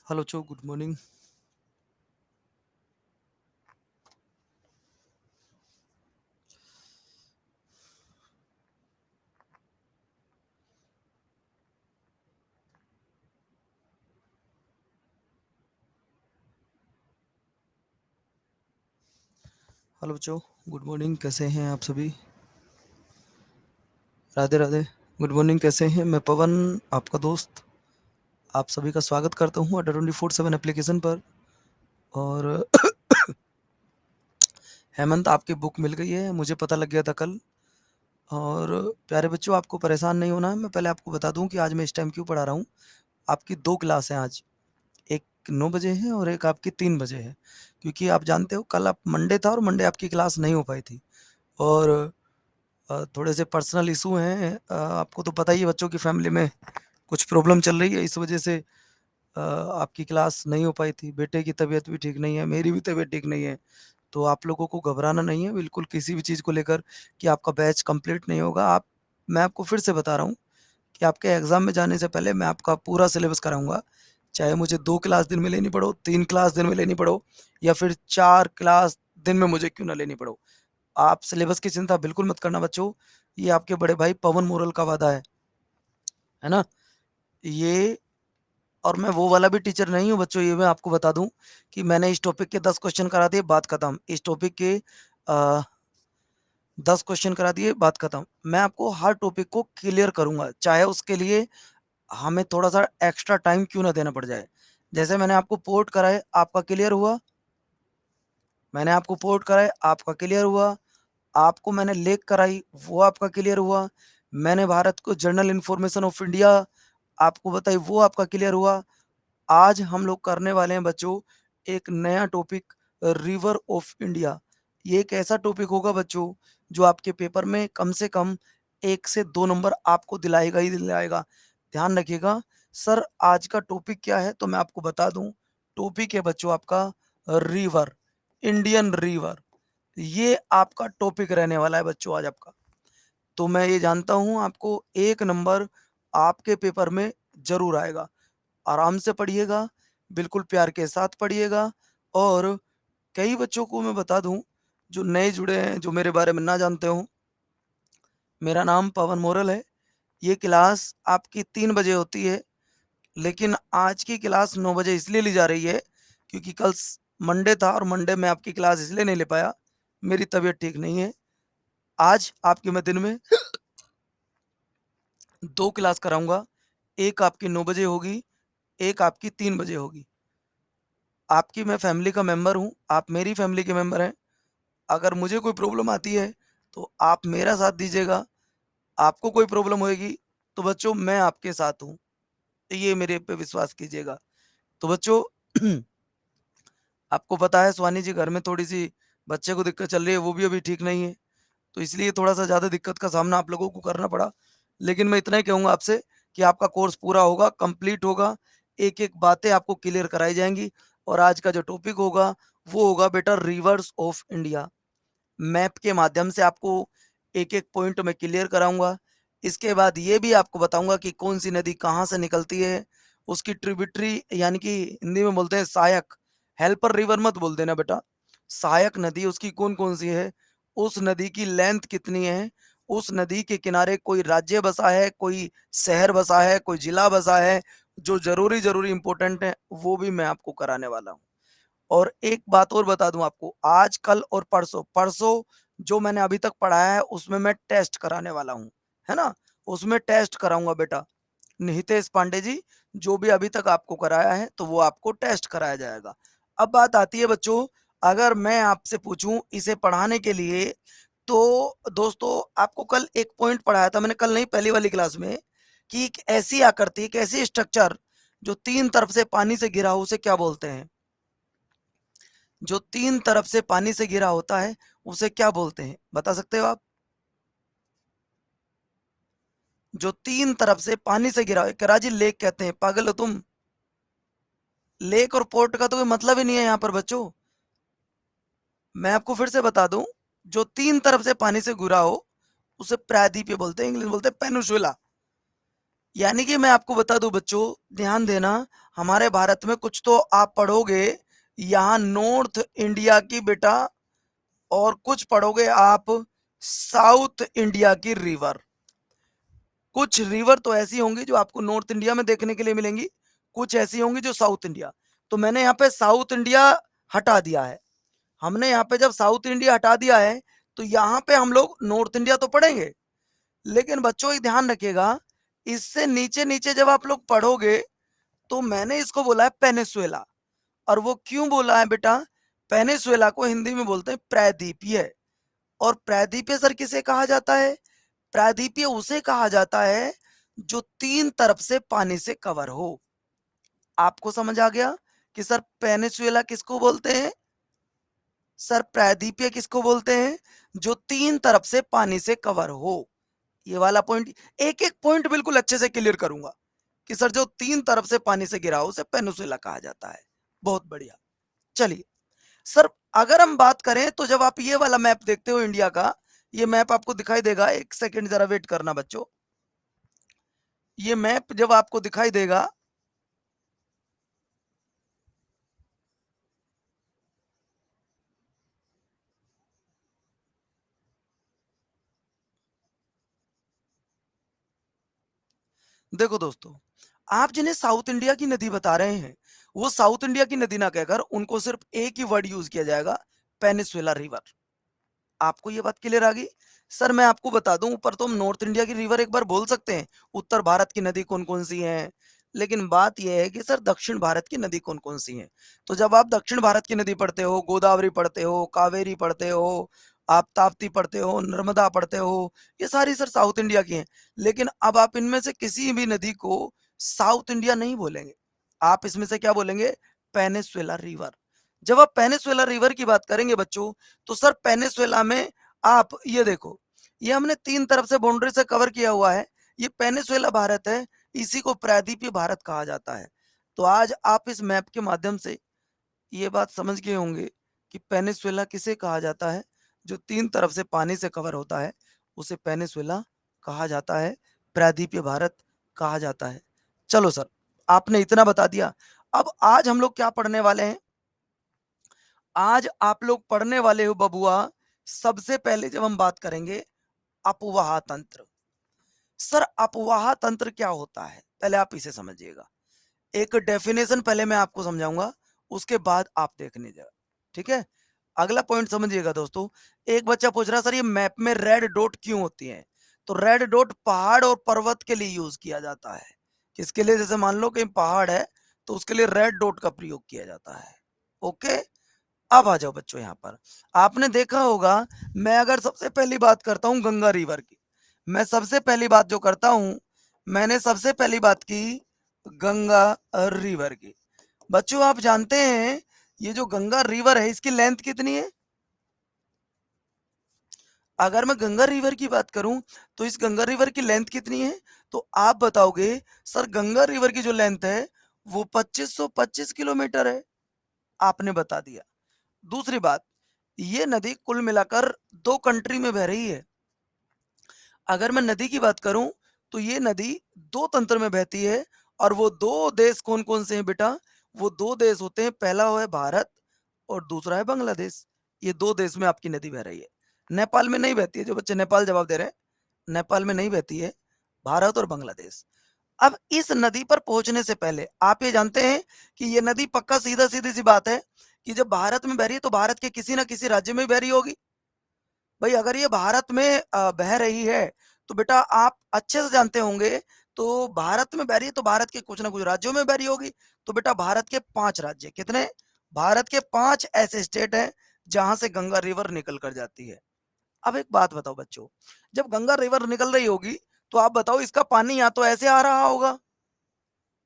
Hello चो, good morning. Hello बच्चों, good morning. कैसे हैं आप सभी? राधे राधे। Good morning. कैसे हैं? मैं पवन, आपका दोस्त, आप सभी का स्वागत करता हूँ अड्डा 24/7 एप्लीकेशन पर। और हेमंत, आपकी बुक मिल गई है, मुझे पता लग गया था कल। और प्यारे बच्चों, आपको परेशान नहीं होना है। मैं पहले आपको बता दूं कि आज मैं इस टाइम क्यों पढ़ा रहा हूँ। आपकी दो क्लास हैं आज, एक 9 बजे है और एक आपकी 3 बजे है। क्योंकि आप जानते हो कल आप मंडे था और मंडे आपकी क्लास नहीं हो पाई थी। और थोड़े से पर्सनल इशू हैं। आपको तो पता ही है, बच्चों की फैमिली में कुछ प्रॉब्लम चल रही है, इस वजह से आपकी क्लास नहीं हो पाई थी। बेटे की तबीयत भी ठीक नहीं है, मेरी भी तबीयत ठीक नहीं है। तो आप लोगों को घबराना नहीं है बिल्कुल किसी भी चीज़ को लेकर कि आपका बैच कंप्लीट नहीं होगा। मैं आपको फिर से बता रहा हूँ कि आपके एग्ज़ाम में जाने से पहले मैं आपका पूरा सिलेबस कराऊंगा। चाहे मुझे 2 क्लास दिन में लेनी पड़ो, 3 क्लास दिन में लेनी पड़ो, या फिर 4 क्लास दिन में मुझे क्यों ना लेनी पड़ो। आप सिलेबस की चिंता बिल्कुल मत करना बच्चों। ये आपके बड़े भाई पवन मोरल का वादा है ना? ये, और मैं वो वाला भी टीचर नहीं हूँ बच्चों। ये मैं आपको बता दूं कि मैंने इस टॉपिक के 10 क्वेश्चन करा दिए, बात खत्म। इस टॉपिक के 10 क्वेश्चन करा दिए, बात खत्म। मैं आपको हर टॉपिक को क्लियर करूंगा, चाहे उसके लिए हमें थोड़ा सा एक्स्ट्रा टाइम क्यों ना देना पड़ जाए। जैसे मैंने आपको पोर्ट कराए, आपका क्लियर हुआ। मैंने आपको पोर्ट कराए, आपका क्लियर हुआ। आपको मैंने लेक कराई, वो आपका क्लियर हुआ। मैंने भारत को जर्नल इंफॉर्मेशन ऑफ इंडिया आपको बताई, वो आपका क्लियर हुआ। आज हम लोग करने वाले हैं बच्चों एक नया टॉपिक, रिवर ऑफ इंडिया। ये एक ऐसा टॉपिक होगा बच्चों जो आपके पेपर में कम से कम 1 से 2 नंबर आपको दिलाएगा ही दिलाएगा। ध्यान रखिएगा। सर, आज का टॉपिक क्या है तो मैं आपको बता दूं। टॉपिक है बच्चों आपका रिवर, इंडियन रिवर। ये आपका टॉपिक रहने वाला है बच्चों आज आपका। तो मैं ये जानता हूँ आपको 1 नंबर आपके पेपर में जरूर आएगा। आराम से पढ़िएगा, बिल्कुल प्यार के साथ पढ़िएगा। और कई बच्चों को मैं बता दूं जो नए जुड़े हैं, जो मेरे बारे में ना जानते हो, मेरा नाम पवन मोरल है। ये क्लास आपकी 3 बजे होती है, लेकिन आज की क्लास 9 बजे इसलिए ली जा रही है क्योंकि कल मंडे था और मंडे में आपकी क्लास इसलिए नहीं ले पाया, मेरी तबीयत ठीक नहीं है। आज आपकी मैं दिन में 2 क्लास कराऊंगा। एक आपकी 9 बजे होगी, एक आपकी 3 बजे होगी। आपकी मैं फैमिली का मेंबर हूँ, आप मेरी फैमिली के मेंबर हैं। अगर मुझे कोई प्रॉब्लम आती है तो आप मेरा साथ दीजिएगा। आपको कोई प्रॉब्लम होएगी तो बच्चों मैं आपके साथ हूँ, ये मेरे पे विश्वास कीजिएगा। तो बच्चों आपको पता है स्वानी जी, घर में थोड़ी सी बच्चे को दिक्कत चल रही है, वो भी अभी ठीक नहीं है। तो इसलिए थोड़ा सा ज़्यादा दिक्कत का सामना आप लोगों को करना पड़ा। लेकिन मैं इतना ही कहूँगा आपसे कि आपका कोर्स पूरा होगा, कंप्लीट होगा। एक एक बातें आपको क्लियर कराई जाएंगी। और आज का जो टॉपिक होगा वो होगा बेटा रिवर्स ऑफ इंडिया। मैप के माध्यम से आपको एक एक पॉइंट में क्लियर कराऊंगा। इसके बाद ये भी आपको बताऊंगा कि कौन सी नदी कहाँ से निकलती है, उसकी ट्रिब्यूटरी यानी कि हिंदी में बोलते हैं सहायक। हेल्पर रिवर मत बोल देना बेटा, सहायक नदी उसकी कौन कौन सी है, उस नदी की लेंथ कितनी है, उस नदी के किनारे कोई राज्य बसा है, कोई शहर बसा है, कोई जिला बसा है, जो जरूरी जरूरी इंपॉर्टेंट है वो भी मैं आपको कराने वाला हूँ। और एक बात और बता दूं आपको, आज कल और परसों परसों जो मैंने अभी तक पढ़ाया है उसमें मैं टेस्ट कराने वाला हूँ, है ना? उसमें टेस्ट कराऊंगा बेटा। निहितेश पांडे जी, जो भी अभी तक आपको कराया है तो वो आपको टेस्ट कराया जाएगा। अब बात आती है बच्चों, अगर मैं आपसे पूछूं इसे पढ़ाने के लिए, तो दोस्तों आपको कल एक पॉइंट पढ़ाया था मैंने, कल नहीं पहली वाली क्लास में, कि एक ऐसी आकृति, एक ऐसी स्ट्रक्चर जो 3 तरफ से पानी से घिरा हो उसे क्या बोलते हैं? जो 3 तरफ से पानी से घिरा होता है उसे क्या बोलते हैं, बता सकते हो आप? जो 3 तरफ से पानी से घिरा, कराजी लेक कहते हैं, पागल हो तुम? लेक और पोर्ट का तो कोई मतलब ही नहीं है यहाँ पर बच्चों। मैं आपको फिर से बता दूं, जो 3 तरफ से पानी से घिरा हो उसे प्रायद्वीपीय बोलते हैं, इंग्लिश में बोलते हैं पेनिनसुला। यानी कि मैं आपको बता दूं बच्चों, ध्यान देना, हमारे भारत में कुछ तो आप पढ़ोगे यहाँ नॉर्थ इंडिया की बेटा, और कुछ पढ़ोगे आप साउथ इंडिया की रिवर। कुछ रिवर तो ऐसी होंगी जो आपको नॉर्थ इंडिया में देखने के लिए मिलेंगी, कुछ ऐसी होंगी जो साउथ इंडिया। तो मैंने यहाँ पे साउथ इंडिया हटा दिया है। हमने यहाँ पे जब साउथ इंडिया हटा दिया है तो यहाँ पे हम लोग नॉर्थ इंडिया तो पढ़ेंगे, लेकिन बच्चों एक ध्यान रखिएगा, इससे नीचे नीचे जब आप लोग पढ़ोगे तो मैंने इसको बोला है पेनिसुएला। और वो क्यों बोला है बेटा, पेनिसुएला को हिंदी में बोलते हैं प्रायद्वीपीय। और प्रायद्वीपीय सर किसे कहा जाता है, प्रायद्वीपीय उसे कहा जाता है जो तीन तरफ से पानी से कवर हो। आपको समझ आ गया कि सर पेनिसुएला किसको बोलते हैं, सर प्रायद्वीपीय किसको बोलते हैं, जो तीन तरफ से पानी से कवर हो। ये वाला पॉइंट, एक एक पॉइंट बिल्कुल अच्छे से क्लियर करूंगा कि सर जो तीन तरफ से पानी से घिरा हो उसे पेनिसुएला कहा जाता है। बहुत बढ़िया। चलिए सर, अगर हम बात करें तो जब आप ये वाला मैप देखते हो इंडिया का, ये मैप आपको दिखाई देगा, एक सेकंड जरा वेट करना बच्चों, ये मैप जब आपको दिखाई देगा, देखो दोस्तों, आप जिन्हें साउथ इंडिया की नदी बता रहे हैं, वो साउथ इंडिया की नदी ना कहकर उनको सिर्फ एक ही वर्ड यूज किया जाएगा, पेनिसुएला रिवर। आपको ये बात क्लियर आ गई। सर मैं आपको बता दूं, ऊपर तो हम नॉर्थ इंडिया की रिवर एक बार बोल सकते हैं, उत्तर भारत की नदी कौन कौन सी हैं, लेकिन बात यह है कि सर दक्षिण भारत की नदी कौन कौन सी हैं। तो जब आप दक्षिण भारत की नदी पढ़ते हो, गोदावरी पढ़ते हो, कावेरी पढ़ते हो, आप ताप्ती पढ़ते हो, नर्मदा पढ़ते हो, ये सारी सर साउथ इंडिया की हैं। लेकिन अब आप इनमें से किसी भी नदी को साउथ इंडिया नहीं बोलेंगे, आप इसमें से क्या बोलेंगे, पेनिसुएला रिवर। जब आप पेनिसुएला रिवर की बात करेंगे बच्चों, तो सर पेनिसुएला में आप ये देखो, ये हमने तीन तरफ से बाउंड्री से कवर किया हुआ है, ये पेनिसुएला भारत है, इसी को प्रायद्वीपीय भारत कहा जाता है। तो आज आप इस मैप के माध्यम से ये बात समझ गए होंगे कि पेनिसुएला किसे कहा जाता है, जो तीन तरफ से पानी से कवर होता है उसे पेनिसुएला कहा जाता है, प्रायद्वीपीय भारत कहा जाता है। चलो सर, आपने इतना बता दिया। अब आज हम लोग क्या पढ़ने वाले हैं, आज आप लोग पढ़ने वाले हो बबुआ, सबसे पहले जब हम बात करेंगे अपवाह तंत्र। सर अपवाह तंत्र क्या होता है, पहले आप इसे समझिएगा। एक डेफिनेशन पहले मैं आपको समझाऊंगा, उसके बाद आप देखने जाओ, ठीक है। अगला पॉइंट समझिएगा दोस्तों। एक बच्चा पूछ रहा सर ये मैप में रेड डॉट क्यों होती है, तो रेड डॉट पहाड़ और पर्वत के लिए यूज किया जाता है। किसके लिए, जैसे मान लो कहीं पहाड़ है तो उसके लिए रेड डॉट का प्रयोग किया जाता है। ओके, अब आ जाओ बच्चों यहाँ पर। आपने देखा होगा, मैं अगर सबसे पहली बात करता हूँ गंगा रिवर की, मैं सबसे पहली बात जो करता हूँ, मैंने सबसे पहली बात की गंगा रिवर की। बच्चों आप जानते हैं ये जो गंगा रिवर है इसकी लेंथ कितनी है, अगर मैं गंगा रिवर की बात करूं तो इस गंगा रिवर की लेंथ कितनी है, तो आप बताओगे सर गंगा रिवर की जो लेंथ है वो 2525 किलोमीटर है। आपने बता दिया। दूसरी बात, ये नदी कुल मिलाकर दो कंट्री में बह रही है। अगर मैं नदी की बात करूं तो ये नदी दो तंत्र में बहती है, और वो दो देश कौन कौन से हैं बेटा, वो दो देश होते हैं, पहला है भारत और दूसरा है बांग्लादेश। ये दो देश में आपकी नदी बह रही है। नेपाल में नहीं बहती है, जो बच्चे नेपाल जवाब दे रहे हैं, नेपाल में नहीं बहती है, भारत और बांग्लादेश। अब इस नदी पर पहुंचने से पहले आप ये जानते हैं कि ये नदी पक्का सीधा सीधी सी बात है कि जब भारत में बह रही है तो भारत के किसी ना किसी राज्य में बह रही होगी। भाई अगर ये भारत में बह रही है तो बेटा आप अच्छे से जानते होंगे, तो भारत में बह रही है तो भारत के कुछ ना कुछ राज्यों में बह रही होगी। तो बेटा भारत के 5 राज्य कितने, भारत के 5 ऐसे स्टेट हैं जहां से गंगा रिवर निकल कर जाती है। अब एक बात बताओ बच्चों, जब गंगा रिवर निकल रही होगी तो आप बताओ इसका पानी या तो ऐसे आ रहा होगा,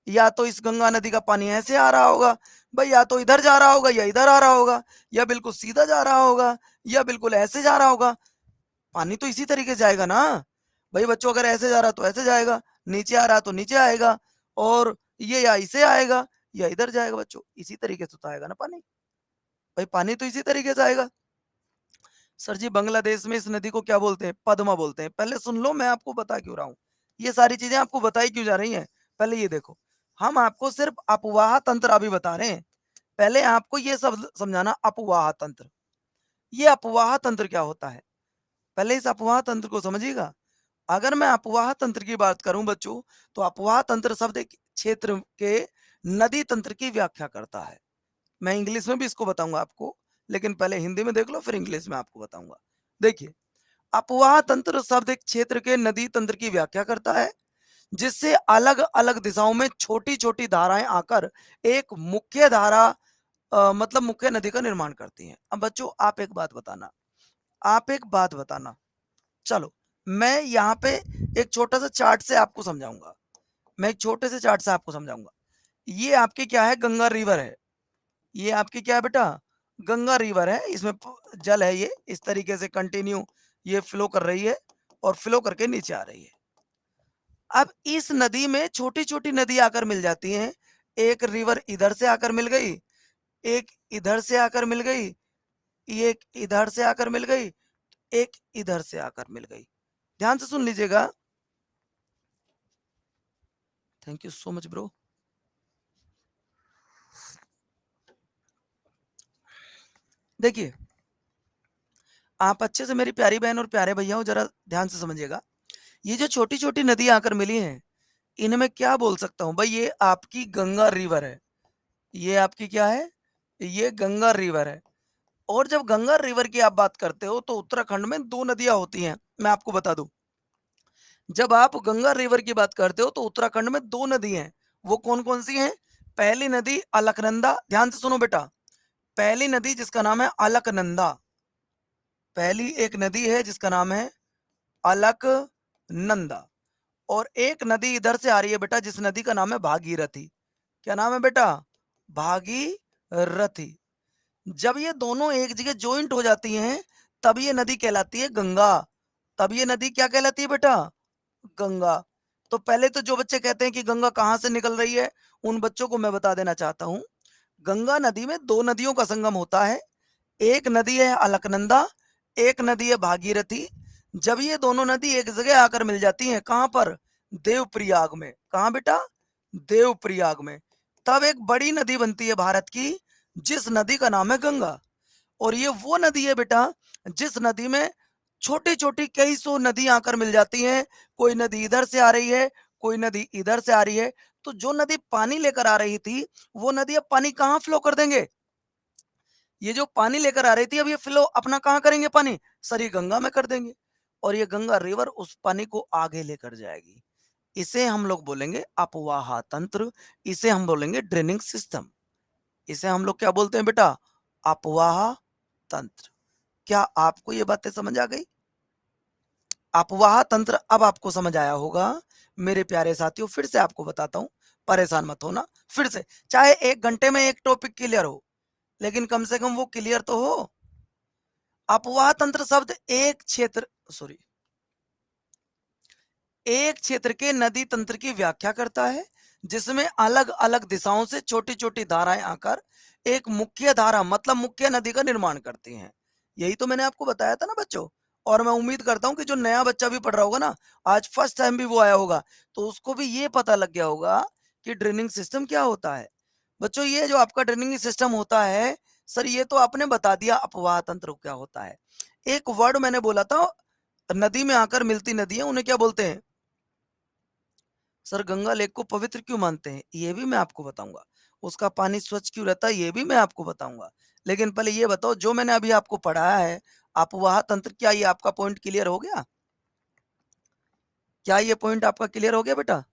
या तो इस गंगा नदी का पानी ऐसे आ रहा होगा, भाई या तो इधर जा रहा होगा या इधर आ रहा होगा, या बिल्कुल सीधा जा रहा होगा, या बिल्कुल ऐसे जा रहा होगा। पानी तो इसी तरीके से जाएगा ना। भाई बच्चों अगर ऐसे जा रहा तो ऐसे जाएगा, नीचे आ रहा तो नीचे आएगा, और ये या इसे आएगा या इधर जाएगा, बच्चों इसी तरीके से तो आएगा ना पानी। भाई पानी तो इसी तरीके से आएगा। सर जी बांग्लादेश में इस नदी को क्या बोलते हैं, पद्मा बोलते हैं। पहले सुन लो मैं आपको बता क्यों रहा हूँ, ये सारी चीजें आपको बताई क्यों जा रही हैं? पहले ये देखो, हम आपको सिर्फ अपवाह तंत्र अभी बता रहे हैं। पहले आपको ये सब समझाना, अपवाह तंत्र। ये अपवाह तंत्र क्या होता है? पहले इस अपवाह तंत्र को समझिएगा। अगर मैं अपवाह तंत्र की बात करूं बच्चों, तो अपवाह तंत्र शब्द एक क्षेत्र के नदी तंत्र की व्याख्या करता है। मैं इंग्लिश में भी इसको बताऊंगा आपको, लेकिन पहले हिंदी में देख लो, फिर इंग्लिश में आपको बताऊंगा। देखिए, अपवाह तंत्र शब्द एक क्षेत्र के नदी तंत्र की व्याख्या करता है, जिससे अलग अलग दिशाओं में छोटी छोटी धाराएं आकर एक मुख्य धारा, मतलब मुख्य नदी का निर्माण करती हैं। अब बच्चों आप एक बात बताना, आप एक बात बताना, चलो मैं यहाँ पे एक छोटा सा चार्ट से आपको समझाऊंगा। मैं एक छोटे से चार्ट से आपको समझाऊंगा। ये आपकी क्या है? गंगा रिवर है। ये आपकी क्या है बेटा? गंगा रिवर है। इसमें जल है, ये इस तरीके से कंटिन्यू ये फ्लो कर रही है और फ्लो करके नीचे आ रही है। अब इस नदी में छोटी छोटी नदी आकर मिल जाती हैं। एक रिवर इधर से आकर मिल गई, एक इधर से आकर मिल गई, एक इधर से आकर मिल गई, एक इधर से आकर मिल गई। ध्यान से सुन लीजिएगा। Thank you so much bro. देखिए, आप अच्छे से मेरी प्यारी बहन और प्यारे भैया हो, जरा ध्यान से समझिएगा। ये जो छोटी छोटी नदी आकर मिली हैं, इन्हें मैं क्या बोल सकता हूँ भाई? ये आपकी गंगा रिवर है। ये आपकी क्या है? ये गंगा रिवर है। और जब गंगा रिवर की आप बात करते हो, तो उत्तराखंड में दो नदियां होती हैं। मैं आपको बता दूं, जब आप गंगा रिवर की बात करते हो, तो उत्तराखंड में दो नदी हैं। वो कौन कौन सी हैं? पहली नदी अलकनंदा। ध्यान से सुनो बेटा, पहली नदी जिसका नाम है अलकनंदा। पहली एक नदी है जिसका नाम है अलकनंदा। और एक नदी इधर से आ रही है बेटा, जिस नदी का नाम है भागीरथी। क्या नाम है बेटा? भागीरथी। जब ये दोनों एक जगह ज्वाइंट हो जाती हैं, तब ये नदी कहलाती है गंगा। तब ये नदी क्या कहलाती है बेटा? गंगा। तो पहले तो जो बच्चे कहते हैं कि गंगा कहाँ से निकल रही है, उन बच्चों को मैं बता देना चाहता हूँ, गंगा नदी में दो नदियों का संगम होता है। एक नदी है अलकनंदा, एक नदी है भागीरथी। जब ये दोनों नदी एक जगह आकर मिल जाती हैं, कहां पर? देवप्रयाग में। कहां बेटा? देवप्रयाग में। तब एक बड़ी नदी बनती है भारत की, जिस नदी का नाम है गंगा। और ये वो नदी है बेटा, जिस नदी में छोटी छोटी कई सौ नदी आकर मिल जाती हैं। कोई नदी इधर से आ रही है, कोई नदी इधर से आ रही है। तो जो नदी पानी लेकर आ रही थी, वो नदी अब पानी कहाँ फ्लो कर देंगे? ये जो पानी लेकर आ रही थी, अब ये फ्लो अपना कहाँ करेंगे पानी? सर ये गंगा में कर देंगे। और ये गंगा रिवर उस पानी को आगे लेकर जाएगी। इसे हम लोग बोलेंगे अपवाह तंत्र। इसे हम बोलेंगे ड्रेनिंग सिस्टम। इसे हम लोग क्या बोलते हैं बेटा? अपवाह तंत्र। क्या आपको ये बातें समझ आ गई? अपवाह तंत्र अब आपको समझ आया होगा। मेरे प्यारे साथियों, फिर से आपको बताता हूं, परेशान मत होना। फिर से, चाहे 1 घंटे में एक टॉपिक क्लियर हो, लेकिन कम से कम वो क्लियर तो हो। अपवाह तंत्र शब्द एक क्षेत्र, सॉरी, एक क्षेत्र के नदी तंत्र की व्याख्या करता है, जिसमें अलग अलग दिशाओं से छोटी छोटी धाराएं आकर एक मुख्य धारा, मतलब मुख्य नदी का निर्माण करती हैं। यही तो मैंने आपको बताया था ना बच्चों। और मैं उम्मीद करता हूं कि जो नया बच्चा भी पढ़ रहा होगा ना, आज फर्स्ट टाइम भी वो आया होगा, तो उसको भी ये पता लग गया होगा कि ड्रेनिंग सिस्टम क्या होता है। बच्चों, ये जो आपका ड्रेनिंग सिस्टम होता है, सर ये तो आपने बता दिया अपवाह तंत्र क्या होता है। एक वर्ड मैंने बोला था, नदी में आकर मिलती नदियां उन्हें क्या बोलते हैं? सर गंगा लेक को पवित्र क्यों मानते हैं, ये भी मैं आपको बताऊंगा। उसका पानी स्वच्छ क्यों रहता है, ये भी मैं आपको बताऊंगा। लेकिन पहले ये बताओ, जो मैंने अभी आपको पढ़ाया है अपवाह तंत्र, क्या ये आपका पॉइंट क्लियर हो गया? क्या ये पॉइंट आपका क्लियर हो गया बेटा?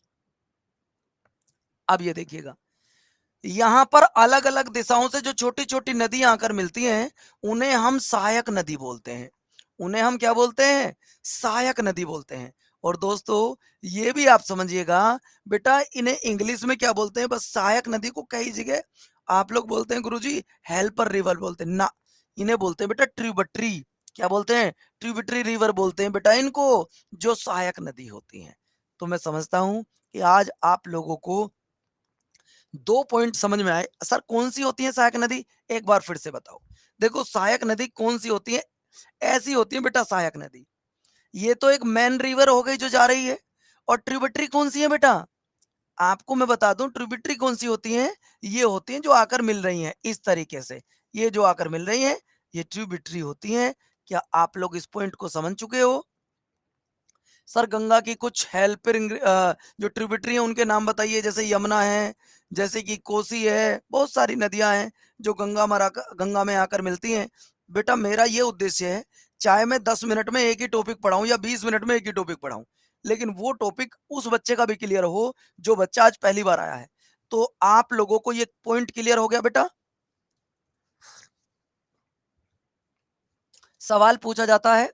अब ये देखिएगा, यहाँ पर अलग अलग दिशाओं से जो छोटी छोटी नदियां आकर मिलती हैं, उन्हें हम सहायक नदी बोलते हैं। उन्हें हम क्या बोलते हैं? सहायक नदी बोलते हैं। और दोस्तों, ये भी आप समझिएगा बेटा, इन्हें इंग्लिश में क्या बोलते हैं? बस सहायक नदी को कई जगह आप लोग बोलते हैं गुरुजी हेल्पर रिवर बोलते हैं ना, इन्हें बोलते हैं बेटा ट्रिब्यूटरी। क्या बोलते हैं? ट्रिब्यूटरी रिवर बोलते हैं बेटा इनको, जो सहायक नदी होती हैं। तो मैं समझता हूं कि आज आप लोगों को दो पॉइंट समझ में आए। सर कौन सी होती है सहायक नदी? एक बार फिर से बताओ। देखो, सहायक नदी कौन सी होती है? ऐसी होती है बेटा सहायक नदी, ये तो एक मेन रिवर हो गई जो जा रही है, और ट्रिब्यूटरी कौन सी है बेटा? आपको मैं बता दूं ट्रिब्यूटरी कौन सी होती है, ये होती हैं जो आकर मिल रही हैं इस तरीके से, ये जो आकर मिल रही हैं ये ट्रिब्यूटरी होती हैं। क्या आप लोग इस पॉइंट को समझ चुके हो? सर गंगा की कुछ हेल्पिंग जो ट्रिब्यूटरी है उनके नाम बताइए, जैसे यमुना है, जैसे कि कोसी है, बहुत सारी नदियां हैं जो गंगा में आकर मिलती हैं। बेटा मेरा ये उद्देश्य है, चाहे मैं 10 मिनट में एक ही टॉपिक पढ़ाऊं या 20 मिनट में एक ही टॉपिक पढ़ाऊं, लेकिन वो टॉपिक उस बच्चे का भी क्लियर हो जो बच्चा आज पहली बार आया है। तो आप लोगों को ये पॉइंट क्लियर हो गया बेटा? सवाल पूछा जाता है,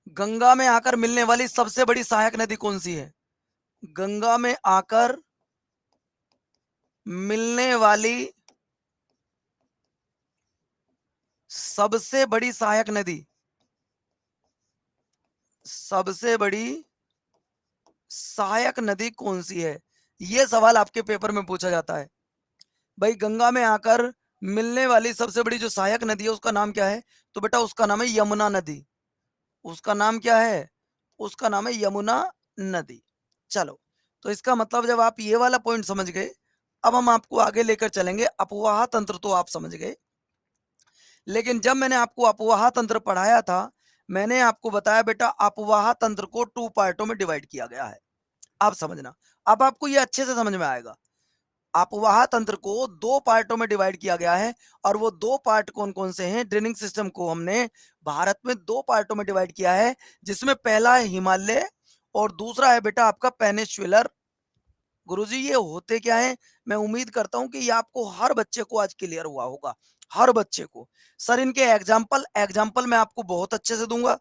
गंगा में आकर मिलने वाली सबसे बड़ी सहायक नदी कौन सी है? गंगा में आकर मिलने वाली सबसे बड़ी सहायक नदी, सबसे बड़ी सहायक नदी कौन सी है? यह सवाल आपके पेपर में पूछा जाता है। भाई गंगा में आकर मिलने वाली सबसे बड़ी जो सहायक नदी है उसका नाम क्या है? तो बेटा उसका नाम है यमुना नदी। उसका नाम क्या है? उसका नाम है यमुना नदी। चलो, तो इसका मतलब जब आप ये वाला पॉइंट समझ गए, अब हम आपको आगे लेकर चलेंगे। अपवाह तंत्र तो आप समझ गए, लेकिन जब मैंने आपको अपवाह तंत्र पढ़ाया था, मैंने आपको बताया बेटा अपवाह तंत्र को 2 पार्टों में डिवाइड किया गया है। आप समझना, अब आपको ये अच्छे से समझ में आएगा। अपवाह तंत्र को 2 पार्टों में डिवाइड किया गया है, और वो 2 पार्ट कौन कौन से हैं? ड्रेनिंग सिस्टम को हमने भारत में 2 पार्टों में डिवाइड किया है, जिसमें पहला है हिमालय और दूसरा है बेटा आपका पेनिनसुलर। गुरुजी ये होते क्या है? मैं उम्मीद करता हूं कि ये आपको हर बच्चे को आज क्लियर हुआ होगा, हर बच्चे को। सर इनके एग्जाम्पल एग्जाम्पल मैं आपको बहुत अच्छे से दूंगा।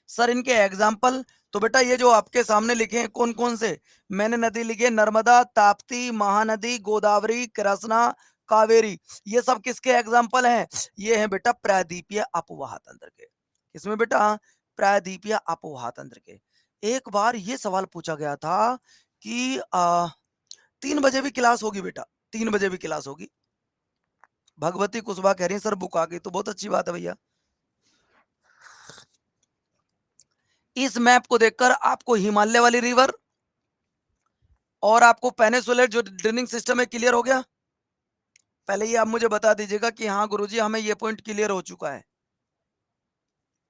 सर इनके एग्जाम्पल तो बेटा ये जो आपके सामने लिखे हैं कौन कौन से, मैंने नदी लिखी है नर्मदा, ताप्ती, महानदी, गोदावरी, कृष्णा, कावेरी। ये सब किसके एग्जाम्पल हैं? ये हैं बेटा प्रायद्वीपीय अपवाह तंत्र के। किसमें बेटा? प्रायद्वीपीय अपवाह तंत्र के। एक बार ये सवाल पूछा गया था कि 3 बजे भी क्लास होगी बेटा, 3 बजे भी क्लास होगी। भगवती कुशवाहा कह रही है सर बुक आ गई, तो बहुत अच्छी बात है भैया। इस मैप को देखकर आपको हिमालय वाली रिवर और आपको पेनिनसुलर जो ड्रेनिंग सिस्टम है क्लियर हो गया? पहले ये आप मुझे बता दीजिएगा कि हाँ गुरुजी हमें ये पॉइंट क्लियर हो चुका है।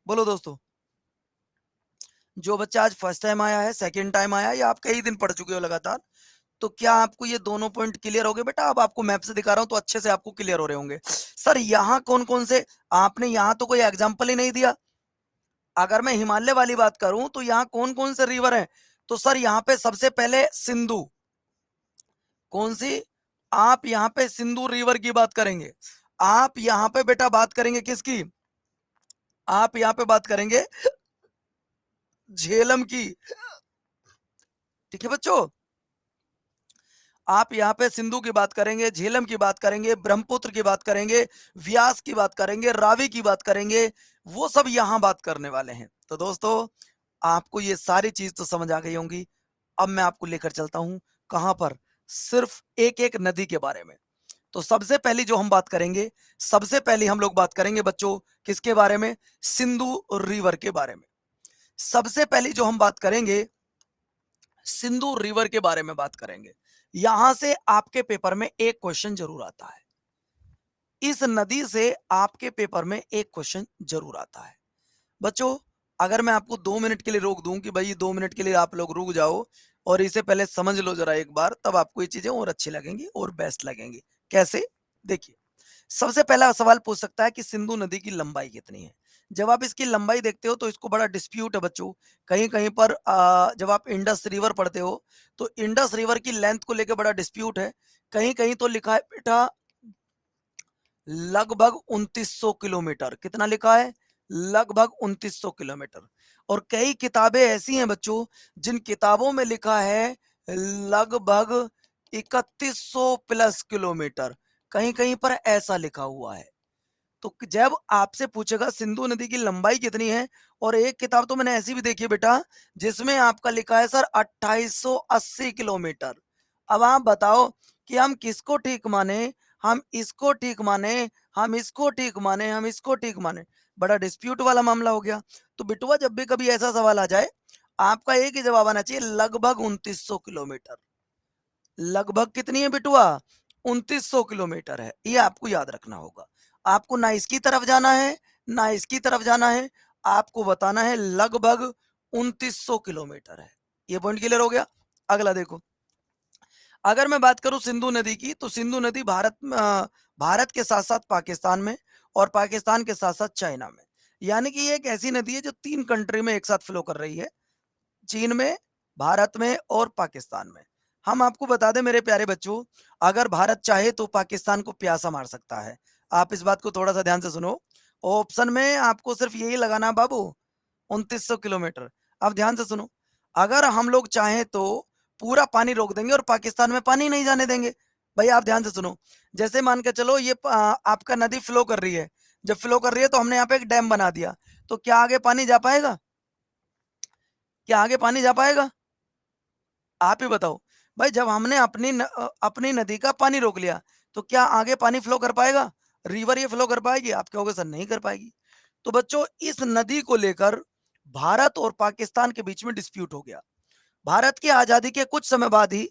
बोलो दोस्तों, जो बच्चा आज फर्स्ट टाइम आया है, सेकंड टाइम आया है, या आप कई दिन पढ़ चुके हो लगातार, तो क्या आपको ये दोनों पॉइंट क्लियर हो गए बेटा? अब आपको मैप से दिखा रहा हूं तो अच्छे से आपको क्लियर हो रहे होंगे। सर यहाँ कौन कौन से, आपने यहाँ तो कोई एग्जाम्पल ही नहीं दिया। अगर मैं हिमालय वाली बात करूं तो यहाँ कौन कौन से रिवर हैं? तो सर यहाँ पे सबसे पहले सिंधु। कौन सी? आप यहाँ पे सिंधु रिवर की बात करेंगे। आप यहाँ पे बेटा बात करेंगे किसकी? आप यहाँ पे बात करेंगे झेलम की। ठीक है बच्चों, आप यहाँ पे सिंधु की बात करेंगे, झेलम की बात करेंगे, ब्रह्मपुत्र की बात करेंगे, व्यास की बात करेंगे, रावी की बात करेंगे, वो सब यहाँ बात करने वाले हैं। तो दोस्तों आपको ये सारी चीज तो समझ आ गई होंगी। अब मैं आपको लेकर चलता हूं कहां पर, सिर्फ एक एक नदी के बारे में। तो सबसे पहली जो हम बात करेंगे, सबसे पहली हम लोग बात करेंगे बच्चों किसके बारे में? सिंधु रिवर के बारे में। सबसे पहली जो हम बात करेंगे सिंधु रिवर के बारे में बात करेंगे। यहां से आपके पेपर में एक क्वेश्चन जरूर आता है, इस नदी से आपके पेपर में एक क्वेश्चन जरूर आता है। बच्चों अगर मैं आपको 2 मिनट के लिए रोक दूं कि भाई 2 मिनट के लिए आप लोग रुक जाओ और इसे पहले समझ लो जरा एक बार, तब आपको ये चीजें और अच्छी लगेंगी और बेस्ट लगेंगी। कैसे? देखिए, सबसे पहला सवाल पूछ सकता है कि सिंधु नदी की लंबाई कितनी है। जब आप इसकी लंबाई देखते हो तो इसको बड़ा डिस्प्यूट है बच्चों। कहीं कहीं पर जब आप इंडस रिवर पढ़ते हो तो इंडस रिवर की लेंथ को लेकर बड़ा डिस्प्यूट है। कहीं कहीं तो लिखा है बेटा लगभग 2900 किलोमीटर। कितना लिखा है? लगभग 2900 किलोमीटर। और कई किताबें ऐसी हैं बच्चों जिन किताबों में लिखा है लगभग 3100 प्लस किलोमीटर, कहीं कहीं पर ऐसा लिखा हुआ है। तो जब आपसे पूछेगा सिंधु नदी की लंबाई कितनी है, और एक किताब तो मैंने ऐसी भी देखी है बेटा जिसमें आपका लिखा है सर 2880 किलोमीटर। अब आप बताओ कि हम किसको ठीक माने? हम इसको ठीक माने, हम इसको ठीक माने, हम इसको ठीक माने? बड़ा डिस्प्यूट वाला मामला हो गया। तो बिटुआ जब भी कभी ऐसा सवाल आ जाए, आपका एक ही जवाब आना चाहिए, लगभग 2900 किलोमीटर। लगभग कितनी है बिटुआ? 2900 किलोमीटर है, ये आपको याद रखना होगा। आपको ना इसकी तरफ जाना है ना इसकी तरफ जाना है, आपको बताना है लगभग 2900 किलोमीटर है। ये पॉइंट क्लियर हो गया। अगला देखो, अगर मैं बात करूं सिंधु नदी की, तो सिंधु नदी भारत के साथ साथ पाकिस्तान में, और पाकिस्तान के साथ साथ चाइना में, यानी कि ये एक ऐसी नदी है जो 3 कंट्री में एक साथ फ्लो कर रही है, चीन में, भारत में और पाकिस्तान में। हम आपको बता दें मेरे प्यारे बच्चों, अगर भारत चाहे तो पाकिस्तान को प्यासा मार सकता है। आप इस बात को थोड़ा सा ध्यान से सुनो। ऑप्शन में आपको सिर्फ यही लगाना बाबू, 2900 किलोमीटर। अब ध्यान से सुनो, अगर हम लोग चाहें तो पूरा पानी रोक देंगे और पाकिस्तान में पानी नहीं जाने देंगे। भाई आप ध्यान से सुनो, जैसे मान के चलो ये आपका नदी फ्लो कर रही है, जब फ्लो कर रही है तो हमने यहाँ पे एक डैम बना दिया, तो क्या आगे पानी जा पाएगा? क्या आगे पानी जा पाएगा? आप ही बताओ। भाई जब हमने अपनी नदी का पानी रोक लिया, तो क्या आगे पानी फ्लो कर पाएगा? रिवर ये फ्लो कर पाएगी? आप कहोगे सर नहीं कर पाएगी। तो बच्चों इस नदी को लेकर भारत और पाकिस्तान के बीच में डिस्प्यूट हो गया। भारत की आजादी के कुछ समय बाद ही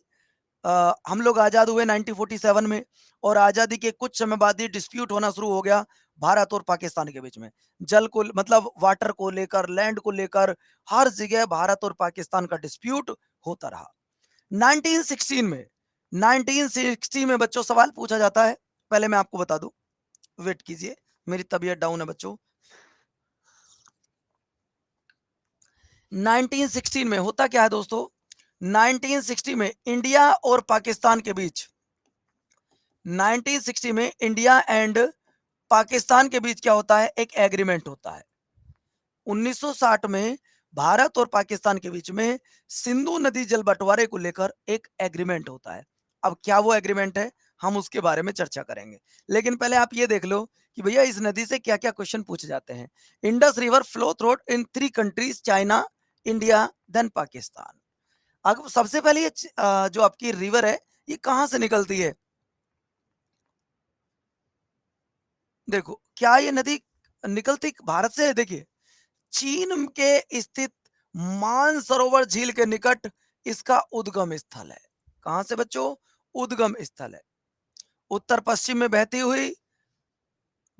हम लोग आजाद हुए 1947 में, और आजादी के कुछ समय बाद ही डिस्प्यूट होना शुरू हो गया भारत और पाकिस्तान के बीच में। जल को मतलब वाटर को लेकर, लैंड को लेकर, हर जगह भारत और पाकिस्तान का डिस्प्यूट होता रहा। 1916 में 1960 में बच्चों सवाल पूछा जाता है। पहले मैं आपको बता दूं, वेट कीजिए, मेरी तबीयत डाउन है बच्चों। 1916 में होता क्या है दोस्तों, 1960 में इंडिया और पाकिस्तान के बीच, 1960 में इंडिया एंड पाकिस्तान के बीच क्या होता है, एक एग्रीमेंट होता है। 1960 में भारत और पाकिस्तान के बीच में सिंधु नदी जल बंटवारे को लेकर एक एग्रीमेंट होता है। अब क्या वो एग्रीमेंट है, हम उसके बारे में चर्चा करेंगे, लेकिन पहले आप ये देख लो कि भैया इस नदी से क्या क्या क्वेश्चन पूछे जाते हैं। Indus river flow through in 3 countries, China, India, then Pakistan. अब सबसे पहले ये जो आपकी रिवर है, ये कहां से निकलती है? देखो, क्या ये नदी निकलती भारत से है? देखिए, चीन के स्थित मानसरोवर झील के निकट इसका उद्गम स्थल है। कहां से बच्चों? उद्गम स्थल है। उत्तर पश्चिम में बहती हुई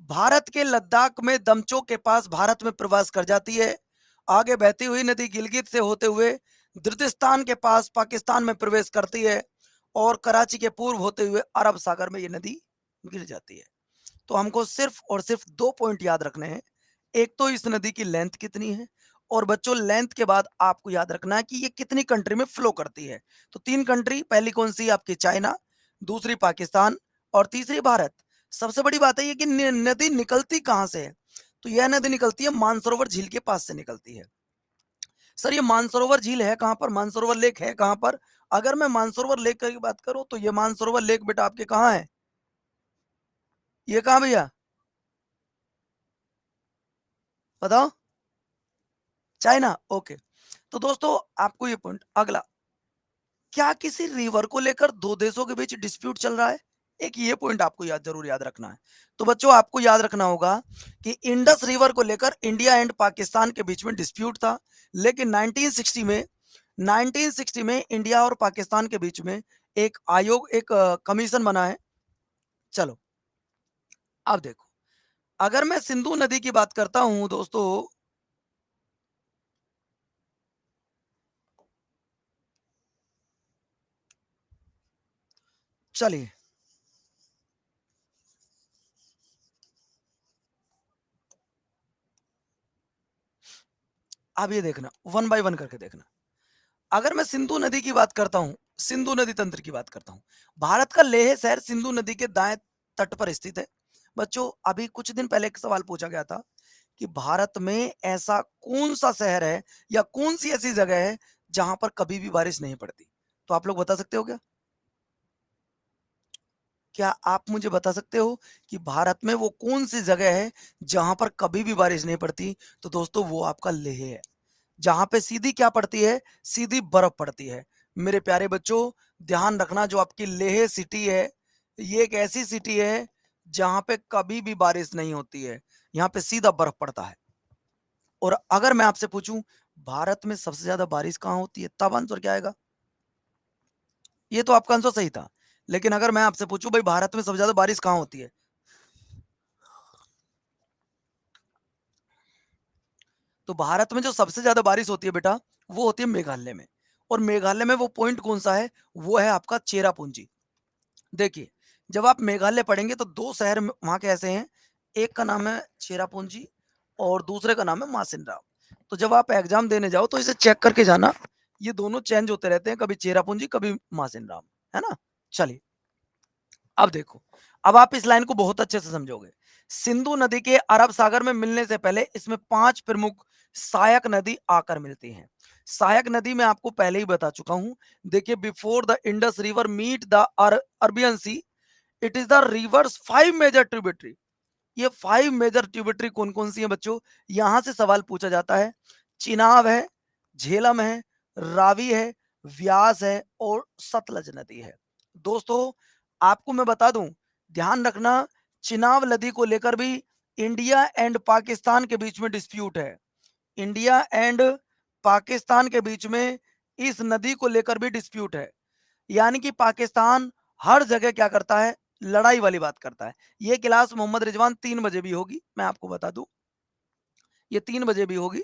भारत के लद्दाख में दमचो के पास भारत में प्रवेश कर जाती है। आगे बहती हुई नदी गिलगित से होते हुए दिर्दिस्तान के पास पाकिस्तान में प्रवेश करती है, और कराची के पूर्व होते हुए अरब सागर में ये नदी गिर जाती है। तो हमको सिर्फ और सिर्फ 2 पॉइंट याद रखने हैं। एक तो इस नदी की लेंथ कितनी है, और बच्चों लेंथ के बाद आपको याद रखना है कि ये कितनी कंट्री में फ्लो करती है। तो 3 कंट्री, पहली कौन सी? आपकी चाइना, दूसरी पाकिस्तान, और तीसरी भारत। सबसे बड़ी बात है ये कि नदी निकलती कहां से है, तो यह नदी निकलती है मानसरोवर झील के पास से निकलती है। सर ये मानसरोवर झील है कहां पर, मानसरोवर लेक है कहां पर? अगर मैं मानसरोवर लेक की बात करूं तो ये मानसरोवर लेक बेटा आपके कहां है? ये कहां भैया, बताओ? China, okay. तो दोस्तों आपको ये पॉइंट, अगला, क्या किसी रिवर को लेकर दो देशों के बीच डिस्प्यूट चल रहा है? एक ये पॉइंट आपको जरूर याद रखना है। तो बच्चों आपको याद रखना होगा कि इंडस रिवर को लेकर इंडिया एंड पाकिस्तान के बीच में डिस्प्यूट था, लेकिन 1960 में इंडिया और पाकिस्तान के बीच में एक आयोग, एक कमीशन बना है। चलो अब देखो, अगर मैं सिंधु नदी की बात करता हूं दोस्तों, चलिए अब ये देखना, वन बाय वन करके देखना। अगर मैं सिंधु नदी की बात करता हूं, सिंधु नदी तंत्र की बात करता हूं, भारत का लेह शहर सिंधु नदी के दाएं तट पर स्थित है। बच्चों अभी कुछ दिन पहले एक सवाल पूछा गया था कि भारत में ऐसा कौन सा शहर है या कौन सी ऐसी जगह है जहां पर कभी भी बारिश नहीं पड़ती? तो आप लोग बता सकते हो क्या? क्या आप मुझे बता सकते हो कि भारत में वो कौन सी जगह है जहां पर कभी भी बारिश नहीं पड़ती? तो दोस्तों वो आपका लेह है, जहां पे सीधी क्या पड़ती है, सीधी बर्फ पड़ती है। मेरे प्यारे बच्चों ध्यान रखना, जो आपकी लेह सिटी है, ये एक ऐसी सिटी है जहां पे कभी भी बारिश नहीं होती है, यहाँ पे सीधा बर्फ पड़ता है। और अगर मैं आपसे पूछूं भारत में सबसे ज्यादा बारिश कहाँ होती है, तब आंसर क्या आएगा? ये तो आपका आंसर सही था, लेकिन अगर मैं आपसे पूछूं भाई भारत में सबसे ज्यादा बारिश कहाँ होती है, तो भारत में जो सबसे ज्यादा बारिश होती है बेटा, वो होती है मेघालय में। और मेघालय में वो पॉइंट कौन सा है, वो है आपका चेरापूंजी। देखिए, जब आप मेघालय पढ़ेंगे तो दो शहर वहां के ऐसे हैं, एक का नाम है चेरापूंजी और दूसरे का नाम है मासिनराम। तो जब आप एग्जाम देने जाओ तो इसे चेक करके जाना, ये दोनों चेंज होते रहते हैं, कभी चेरापूंजी कभी मासिनराम, है ना। चलिए, अब देखो, अब आप इस लाइन को बहुत अच्छे से समझोगे। सिंधु नदी के अरब सागर में मिलने से पहले इसमें 5 प्रमुख सहायक नदी आकर मिलती हैं। सहायक नदी मैं आपको पहले ही बता चुका हूं। देखिए, before the Indus river meet the Arabian sea, it is the rivers 5 major tributary. ये 5 मेजर ट्रिब्यूटरी कौन कौन सी है बच्चों, यहां से सवाल पूछा जाता है। चिनाब है, झेलम है, रावी है, व्यास है और सतलज नदी है। दोस्तों, आपको मैं बता दूं, ध्यान रखना, चिनाब नदी को लेकर भी इंडिया एंड पाकिस्तान के बीच में डिस्प्यूट है। इंडिया एंड पाकिस्तान के बीच में इस नदी को लेकर भी डिस्प्यूट है। यानी कि पाकिस्तान हर जगह क्या करता है, लड़ाई वाली बात करता है। ये क्लास मोहम्मद रिजवान 3 बजे भी होगी, मैं आपको बता दूं, ये 3 बजे भी होगी।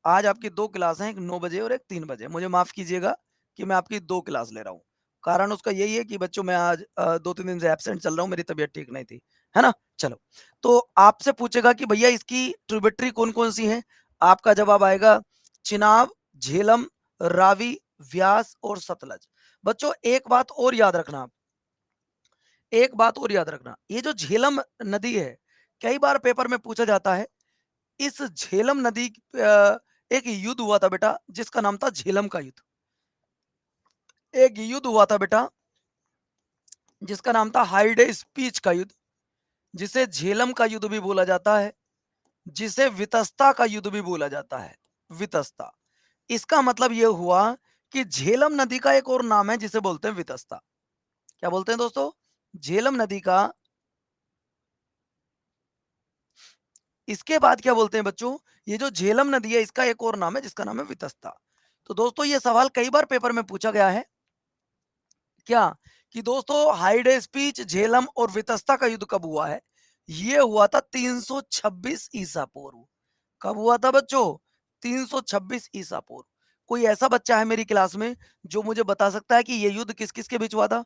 आज आपकी दो क्लास हैं, एक 9 बजे और एक 3 बजे। मुझे माफ कीजिएगा कि मैं आपकी दो क्लास ले रहा हूँ। कारण उसका यही है कि बच्चों, मैं आज 2-3 दिन से एब्सेंट चल रहा हूँ, मेरी तबीयत ठीक नहीं थी, है ना। चलो, तो आपसे पूछेगा कि भैया इसकी ट्रिब्यूटरी कौन कौन सी है, आपका जवाब आएगा चिनाब, झेलम, रावी, व्यास और सतलज। बच्चों, एक बात और याद रखना आप, एक बात और याद रखना, ये जो झेलम नदी है, कई बार पेपर में पूछा जाता है। इस झेलम नदी एक युद्ध हुआ था बेटा, जिसका नाम था झेलम का युद्ध। एक युद्ध हुआ था बेटा, जिसका नाम था हाइडे स्पीच का युद्ध, जिसे झेलम का युद्ध भी बोला जाता है, जिसे वितस्ता का युद्ध भी बोला जाता है। वितस्ता, इसका मतलब यह हुआ कि झेलम नदी का एक और नाम है जिसे बोलते हैं वितस्ता। क्या बोलते हैं दोस्तों, झेलम नदी का, इसके बाद क्या बोलते हैं बच्चों, ये जो झेलम नदी है इसका एक और नाम है जिसका नाम है वितस्ता। तो दोस्तों, ये सवाल कई बार पेपर में पूछा गया है, क्या, कि दोस्तों हाइडे स्पीच, झेलम और वितस्ता का युद्ध कब हुआ है। ये हुआ था 326 ईसा पूर्व। कब हुआ था बच्चों, 326 ईसा पूर्व। कोई ऐसा बच्चा है मेरी क्लास में जो मुझे बता सकता है कि ये युद्ध किस किस के बीच हुआ था?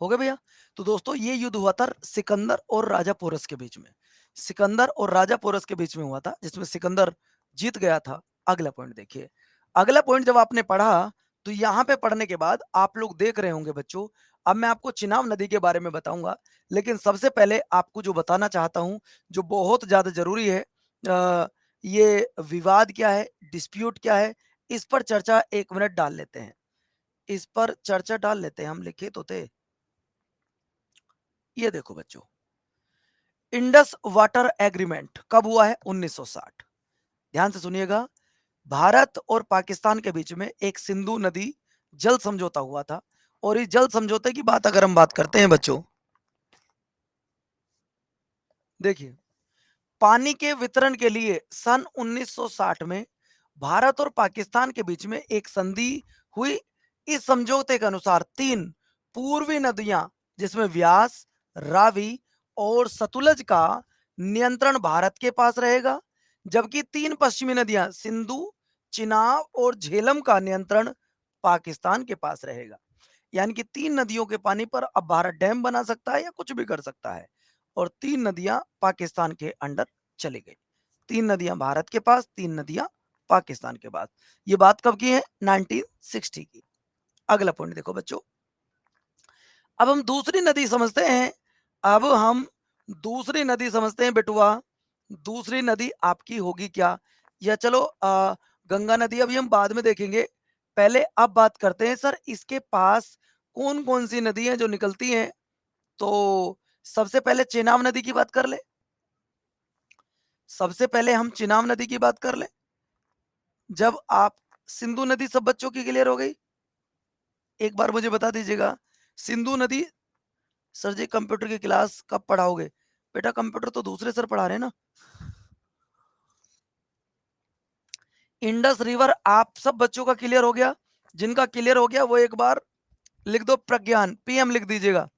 हो गया भैया। तो दोस्तों, ये युद्ध हुआ था सिकंदर और राजा पोरस के बीच में। सिकंदर और राजा पोरस के बीच में हुआ था, जिसमें सिकंदर जीत गया था। अगला पॉइंट देखिए, अगला पॉइंट जब आपने पढ़ा, तो यहाँ पे पढ़ने के बाद आप लोग देख रहे होंगे बच्चों, अब मैं आपको चिनाब नदी के बारे में बताऊंगा। लेकिन सबसे पहले आपको जो बताना चाहता हूँ, जो बहुत ज्यादा जरूरी है, ये विवाद क्या है, डिस्प्यूट क्या है, इस पर चर्चा 1 मिनट डाल लेते हैं। इस पर चर्चा डाल लेते हैं, हम लिखे तो थे। ये देखो बच्चों, इंडस वाटर एग्रीमेंट कब हुआ है, 1960। ध्यान से सुनिएगा, भारत और पाकिस्तान के बीच में एक सिंधु नदी जल समझौता हुआ था। और इस जल समझौते की बात अगर हम बात करते हैं बच्चों, देखिए, पानी के वितरण के लिए सन 1960 में भारत और पाकिस्तान के बीच में एक संधि हुई। इस समझौते के अनुसार 3 पूर्वी नदियां, जिसमें व्यास, रावी और सतलज का नियंत्रण भारत के पास रहेगा, जबकि 3 पश्चिमी नदियां सिंधु, चिनाब और झेलम का नियंत्रण पाकिस्तान के पास रहेगा। यानी कि 3 नदियों के पानी पर अब भारत डैम बना सकता है या कुछ भी कर सकता है, और 3 नदियां पाकिस्तान के अंडर चली गई। 3 नदियां भारत के पास, 3 नदियां पाकिस्तान के पास। ये बात कब की है, 1960 की। अगला पॉइंट देखो बच्चों, अब हम दूसरी नदी समझते हैं। अब हम दूसरी नदी समझते हैं बेटुआ। दूसरी नदी आपकी होगी क्या, या चलो गंगा नदी अभी हम बाद में देखेंगे। पहले अब बात करते हैं सर, इसके पास कौन कौन सी नदी है जो निकलती हैं। तो सबसे पहले चेनाब नदी की बात कर ले, सबसे पहले हम चेनाब नदी की बात कर ले। जब आप सिंधु नदी सब बच्चों की क्लियर हो गई, एक बार मुझे बता दीजिएगा, सिंधु नदी। सर जी कंप्यूटर की क्लास कब पढ़ाओगे? बेटा कंप्यूटर तो दूसरे सर पढ़ा रहे हैं ना। इंडस रिवर आप सब बच्चों का क्लियर हो गया? जिनका क्लियर हो गया वो एक बार लिख दो प्रज्ञान, पीएम लिख दीजिएगा,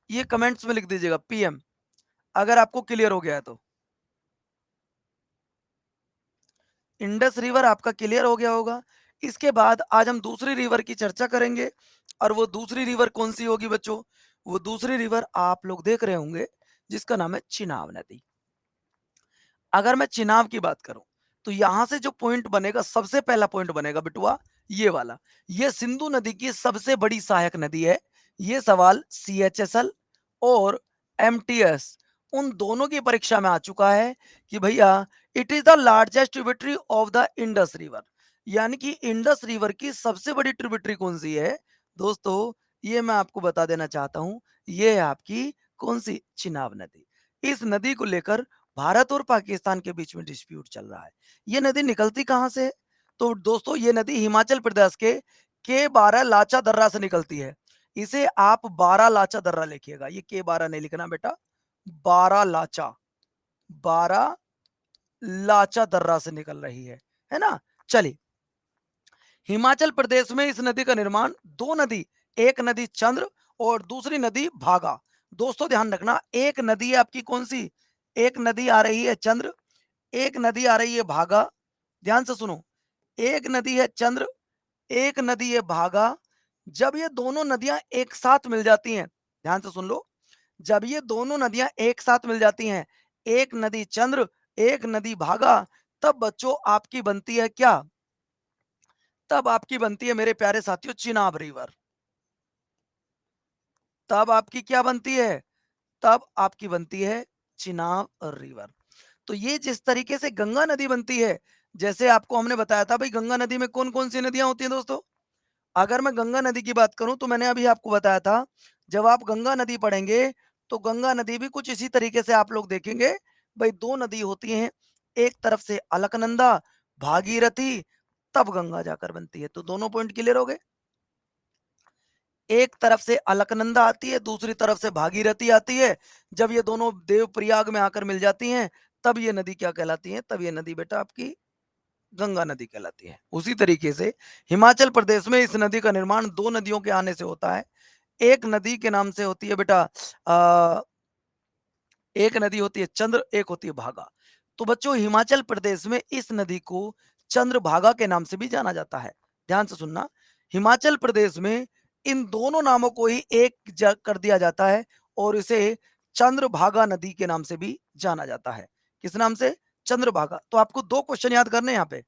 ये कमेंट्स में लिख दीजिएगा पीएम, अगर आपको क्लियर हो गया है तो। इंडस रिवर आपका क्लियर हो गया होगा। इसके बाद आज हम दूसरी रिवर की चर्चा करेंगे, और वो दूसरी रिवर कौन सी होगी बच्चों? वो दूसरी रिवर आप लोग देख रहे होंगे जिसका नाम है चिनाब नदी। अगर मैं चिनाब की बात करूं तो यहां से जो पॉइंट बनेगा, सबसे पहला पॉइंट बनेगा बिटुआ ये वाला। ये सिंधु नदी की सबसे बड़ी सहायक नदी है। ये सवाल सीएचएसएल और एमटीएस उन दोनों की परीक्षा में आ चुका है कि भैया it is the largest tributary of the Indus river, यानी कि इंडस रिवर की सबसे बड़ी ट्रिब्यूटरी कौन सी है दोस्तों? ये मैं आपको बता देना चाहता हूं, ये है आपकी कौन सी? चिनाब नदी। इस नदी को लेकर भारत और पाकिस्तान के बीच में डिस्प्यूट चल रहा है। ये नदी निकलती कहां से है? तो दोस्तों ये नदी हिमाचल प्रदेश के 12 लाचा दर्रा से निकलती है। इसे आप 12 लाचा दर्रा लिखिएगा, ये के 12 नहीं लिखना बेटा, 12 लाचा, 12 लाचा दर्रा से निकल रही है ना। चलिए, हिमाचल प्रदेश में इस नदी का निर्माण, दो नदी, एक नदी चंद्र और दूसरी नदी भागा। दोस्तों ध्यान रखना, एक नदी है आपकी कौन सी? एक नदी आ रही है चंद्र, एक नदी आ रही है भागा। ध्यान से सुनो, एक नदी है चंद्र, एक नदी है भागा। जब ये दोनों नदियां एक साथ मिल जाती हैं, ध्यान से सुन लो, जब ये दोनों नदियां एक साथ मिल जाती हैं, एक नदी चंद्र, एक नदी भागा, तब बच्चों आपकी बनती है क्या? तब आपकी बनती है मेरे प्यारे साथियों चिनाब रिवर। तब आपकी क्या बनती है? तब आपकी बनती है चिनाब रिवर। तो ये जिस तरीके से गंगा नदी बनती है, जैसे आपको हमने बताया था भाई गंगा नदी में कौन कौन सी नदियां होती हैं दोस्तों। अगर मैं गंगा नदी की बात करूं तो मैंने अभी आपको बताया था, जब आप गंगा नदी पढ़ेंगे तो गंगा नदी भी कुछ इसी तरीके से आप लोग देखेंगे। भाई दो नदी होती हैं, एक तरफ से अलकनंदा, भागीरथी, तब गंगा जाकर बनती है। तो दोनों पॉइंट क्लियर हो गए। एक तरफ से अलकनंदा आती है, दूसरी तरफ से भागीरथी आती है। जब ये दोनों देवप्रयाग में आकर मिल जाती हैं, तब ये नदी क्या कहलाती है? तब ये नदी बेटा आपकी गंगा नदी कहलाती है। उसी तरीके से हिमाचल प्रदेश में इस नदी का निर्माण दो नदियों के आने से होता है। एक नदी के नाम से होती है बेटा एक नदी होती है चंद्र, एक होती है भागा। तो बच्चों हिमाचल प्रदेश में इस नदी को चंद्रभागा के नाम से भी जाना जाता है। ध्यान से सुनना, हिमाचल प्रदेश में इन दोनों नामों को ही एक कर दिया जाता है और इसे चंद्रभागा नदी के नाम से भी जाना जाता है। किस नाम से? चंद्रभागा। तो आपको दो क्वेश्चन याद करने हैं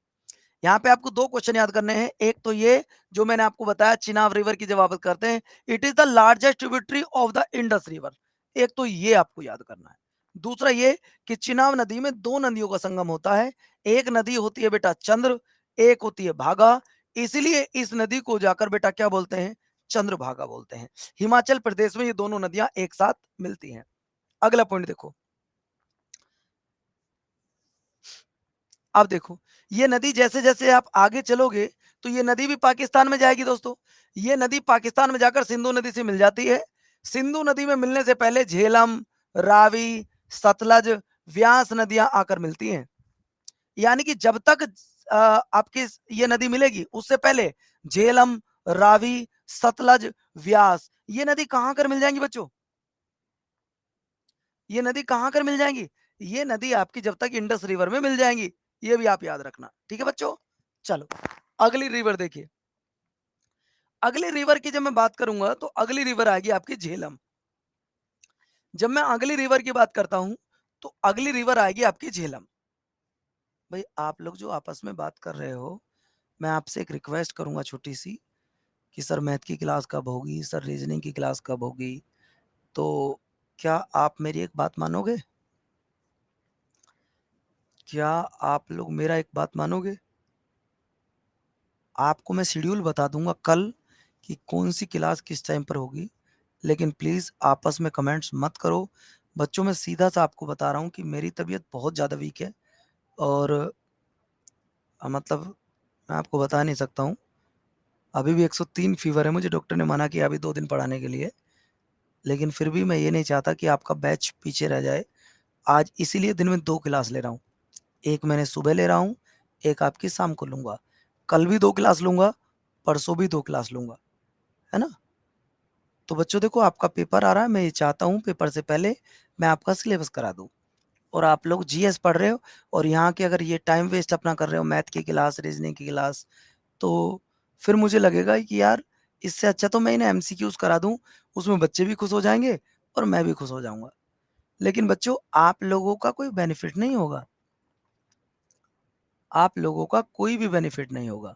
यहाँ पे आपको दो क्वेश्चन याद करने हैं। एक तो ये जो मैंने आपको बताया चिनाब रिवर की जब आप करते हैं, it is the largest tributary of the Indus river. एक तो ये आपको याद करना है। दूसरा ये कि चिनाब नदी में दो नदियों का संगम होता है, एक नदी होती है बेटा चंद्र, एक होती है भागा। इसलिए इस नदी को जाकर बेटा क्या बोलते हैं? चंद्रभागा बोलते हैं। हिमाचल प्रदेश में ये दोनों नदियां एक साथ मिलती हैं। अगला पॉइंट देखो, अब देखो, ये नदी जैसे जैसे आप आगे चलोगे तो ये नदी भी पाकिस्तान में जाएगी दोस्तों। ये नदी पाकिस्तान में जाकर सिंधु नदी से मिल जाती है। सिंधु नदी में मिलने से पहले झेलम, रावी, सतलज, व्यास नदियां आकर मिलती हैं। यानी कि जब तक आपकी ये नदी मिलेगी उससे पहले झेलम, रावी, सतलज, व्यास, ये नदी कहां कर मिल जाएंगी बच्चों? ये नदी कहां कर मिल जाएंगी? ये नदी आपकी जब तक इंडस रिवर में मिल जाएंगी। ये भी आप याद रखना, ठीक है बच्चों। चलो अगली रिवर देखिए। अगली रिवर की जब मैं बात करूंगा तो अगली रिवर आएगी आपकी झेलम। जब मैं अगली रिवर की बात करता हूं तो अगली रिवर आएगी आपकी झेलम। भाई आप लोग जो आपस में बात कर रहे हो, मैं आपसे एक रिक्वेस्ट करूंगा छोटी सी, कि सर मैथ की क्लास कब होगी, सर रीजनिंग की क्लास कब होगी। तो क्या आप मेरी एक बात मानोगे? क्या आप लोग मेरा एक बात मानोगे? आपको मैं शेड्यूल बता दूंगा कल कि कौन सी क्लास किस टाइम पर होगी। लेकिन प्लीज़ आपस में कमेंट्स मत करो। बच्चों, मैं सीधा-सा आपको बता रहा हूँ कि मेरी तबीयत बहुत ज़्यादा वीक है और मतलब मैं आपको बता नहीं सकता हूँ। अभी भी 103 फ़ीवर है, मुझे डॉक्टर ने मना किया अभी 2 दिन पढ़ाने के लिए। लेकिन फिर भी मैं ये नहीं चाहता कि आपका बैच पीछे रह जाए। आज इसीलिए दिन में 2 क्लास ले रहा हूँ। एक मैंने सुबह ले रहा हूँ, एक आपकी शाम को लूँगा। कल भी 2 क्लास लूँगा, परसों भी 2 क्लास लूँगा, है ना? तो बच्चों देखो, आपका पेपर आ रहा है, मैं ये चाहता हूँ पेपर से पहले मैं आपका सिलेबस करा दूँ। और आप लोग जीएस पढ़ रहे हो और यहाँ के अगर ये टाइम वेस्ट अपना कर रहे हो मैथ की क्लास, रीज़निंग की क्लास, तो फिर मुझे लगेगा कि यार इससे अच्छा तो मैं इन्हें एमसीक्यूज़ करा दूँ, उसमें बच्चे भी खुश हो जाएँगे और मैं भी खुश हो जाऊँगा। लेकिन बच्चों, आप लोगों का कोई बेनिफिट नहीं होगा। आप लोगों का कोई भी बेनिफिट नहीं होगा,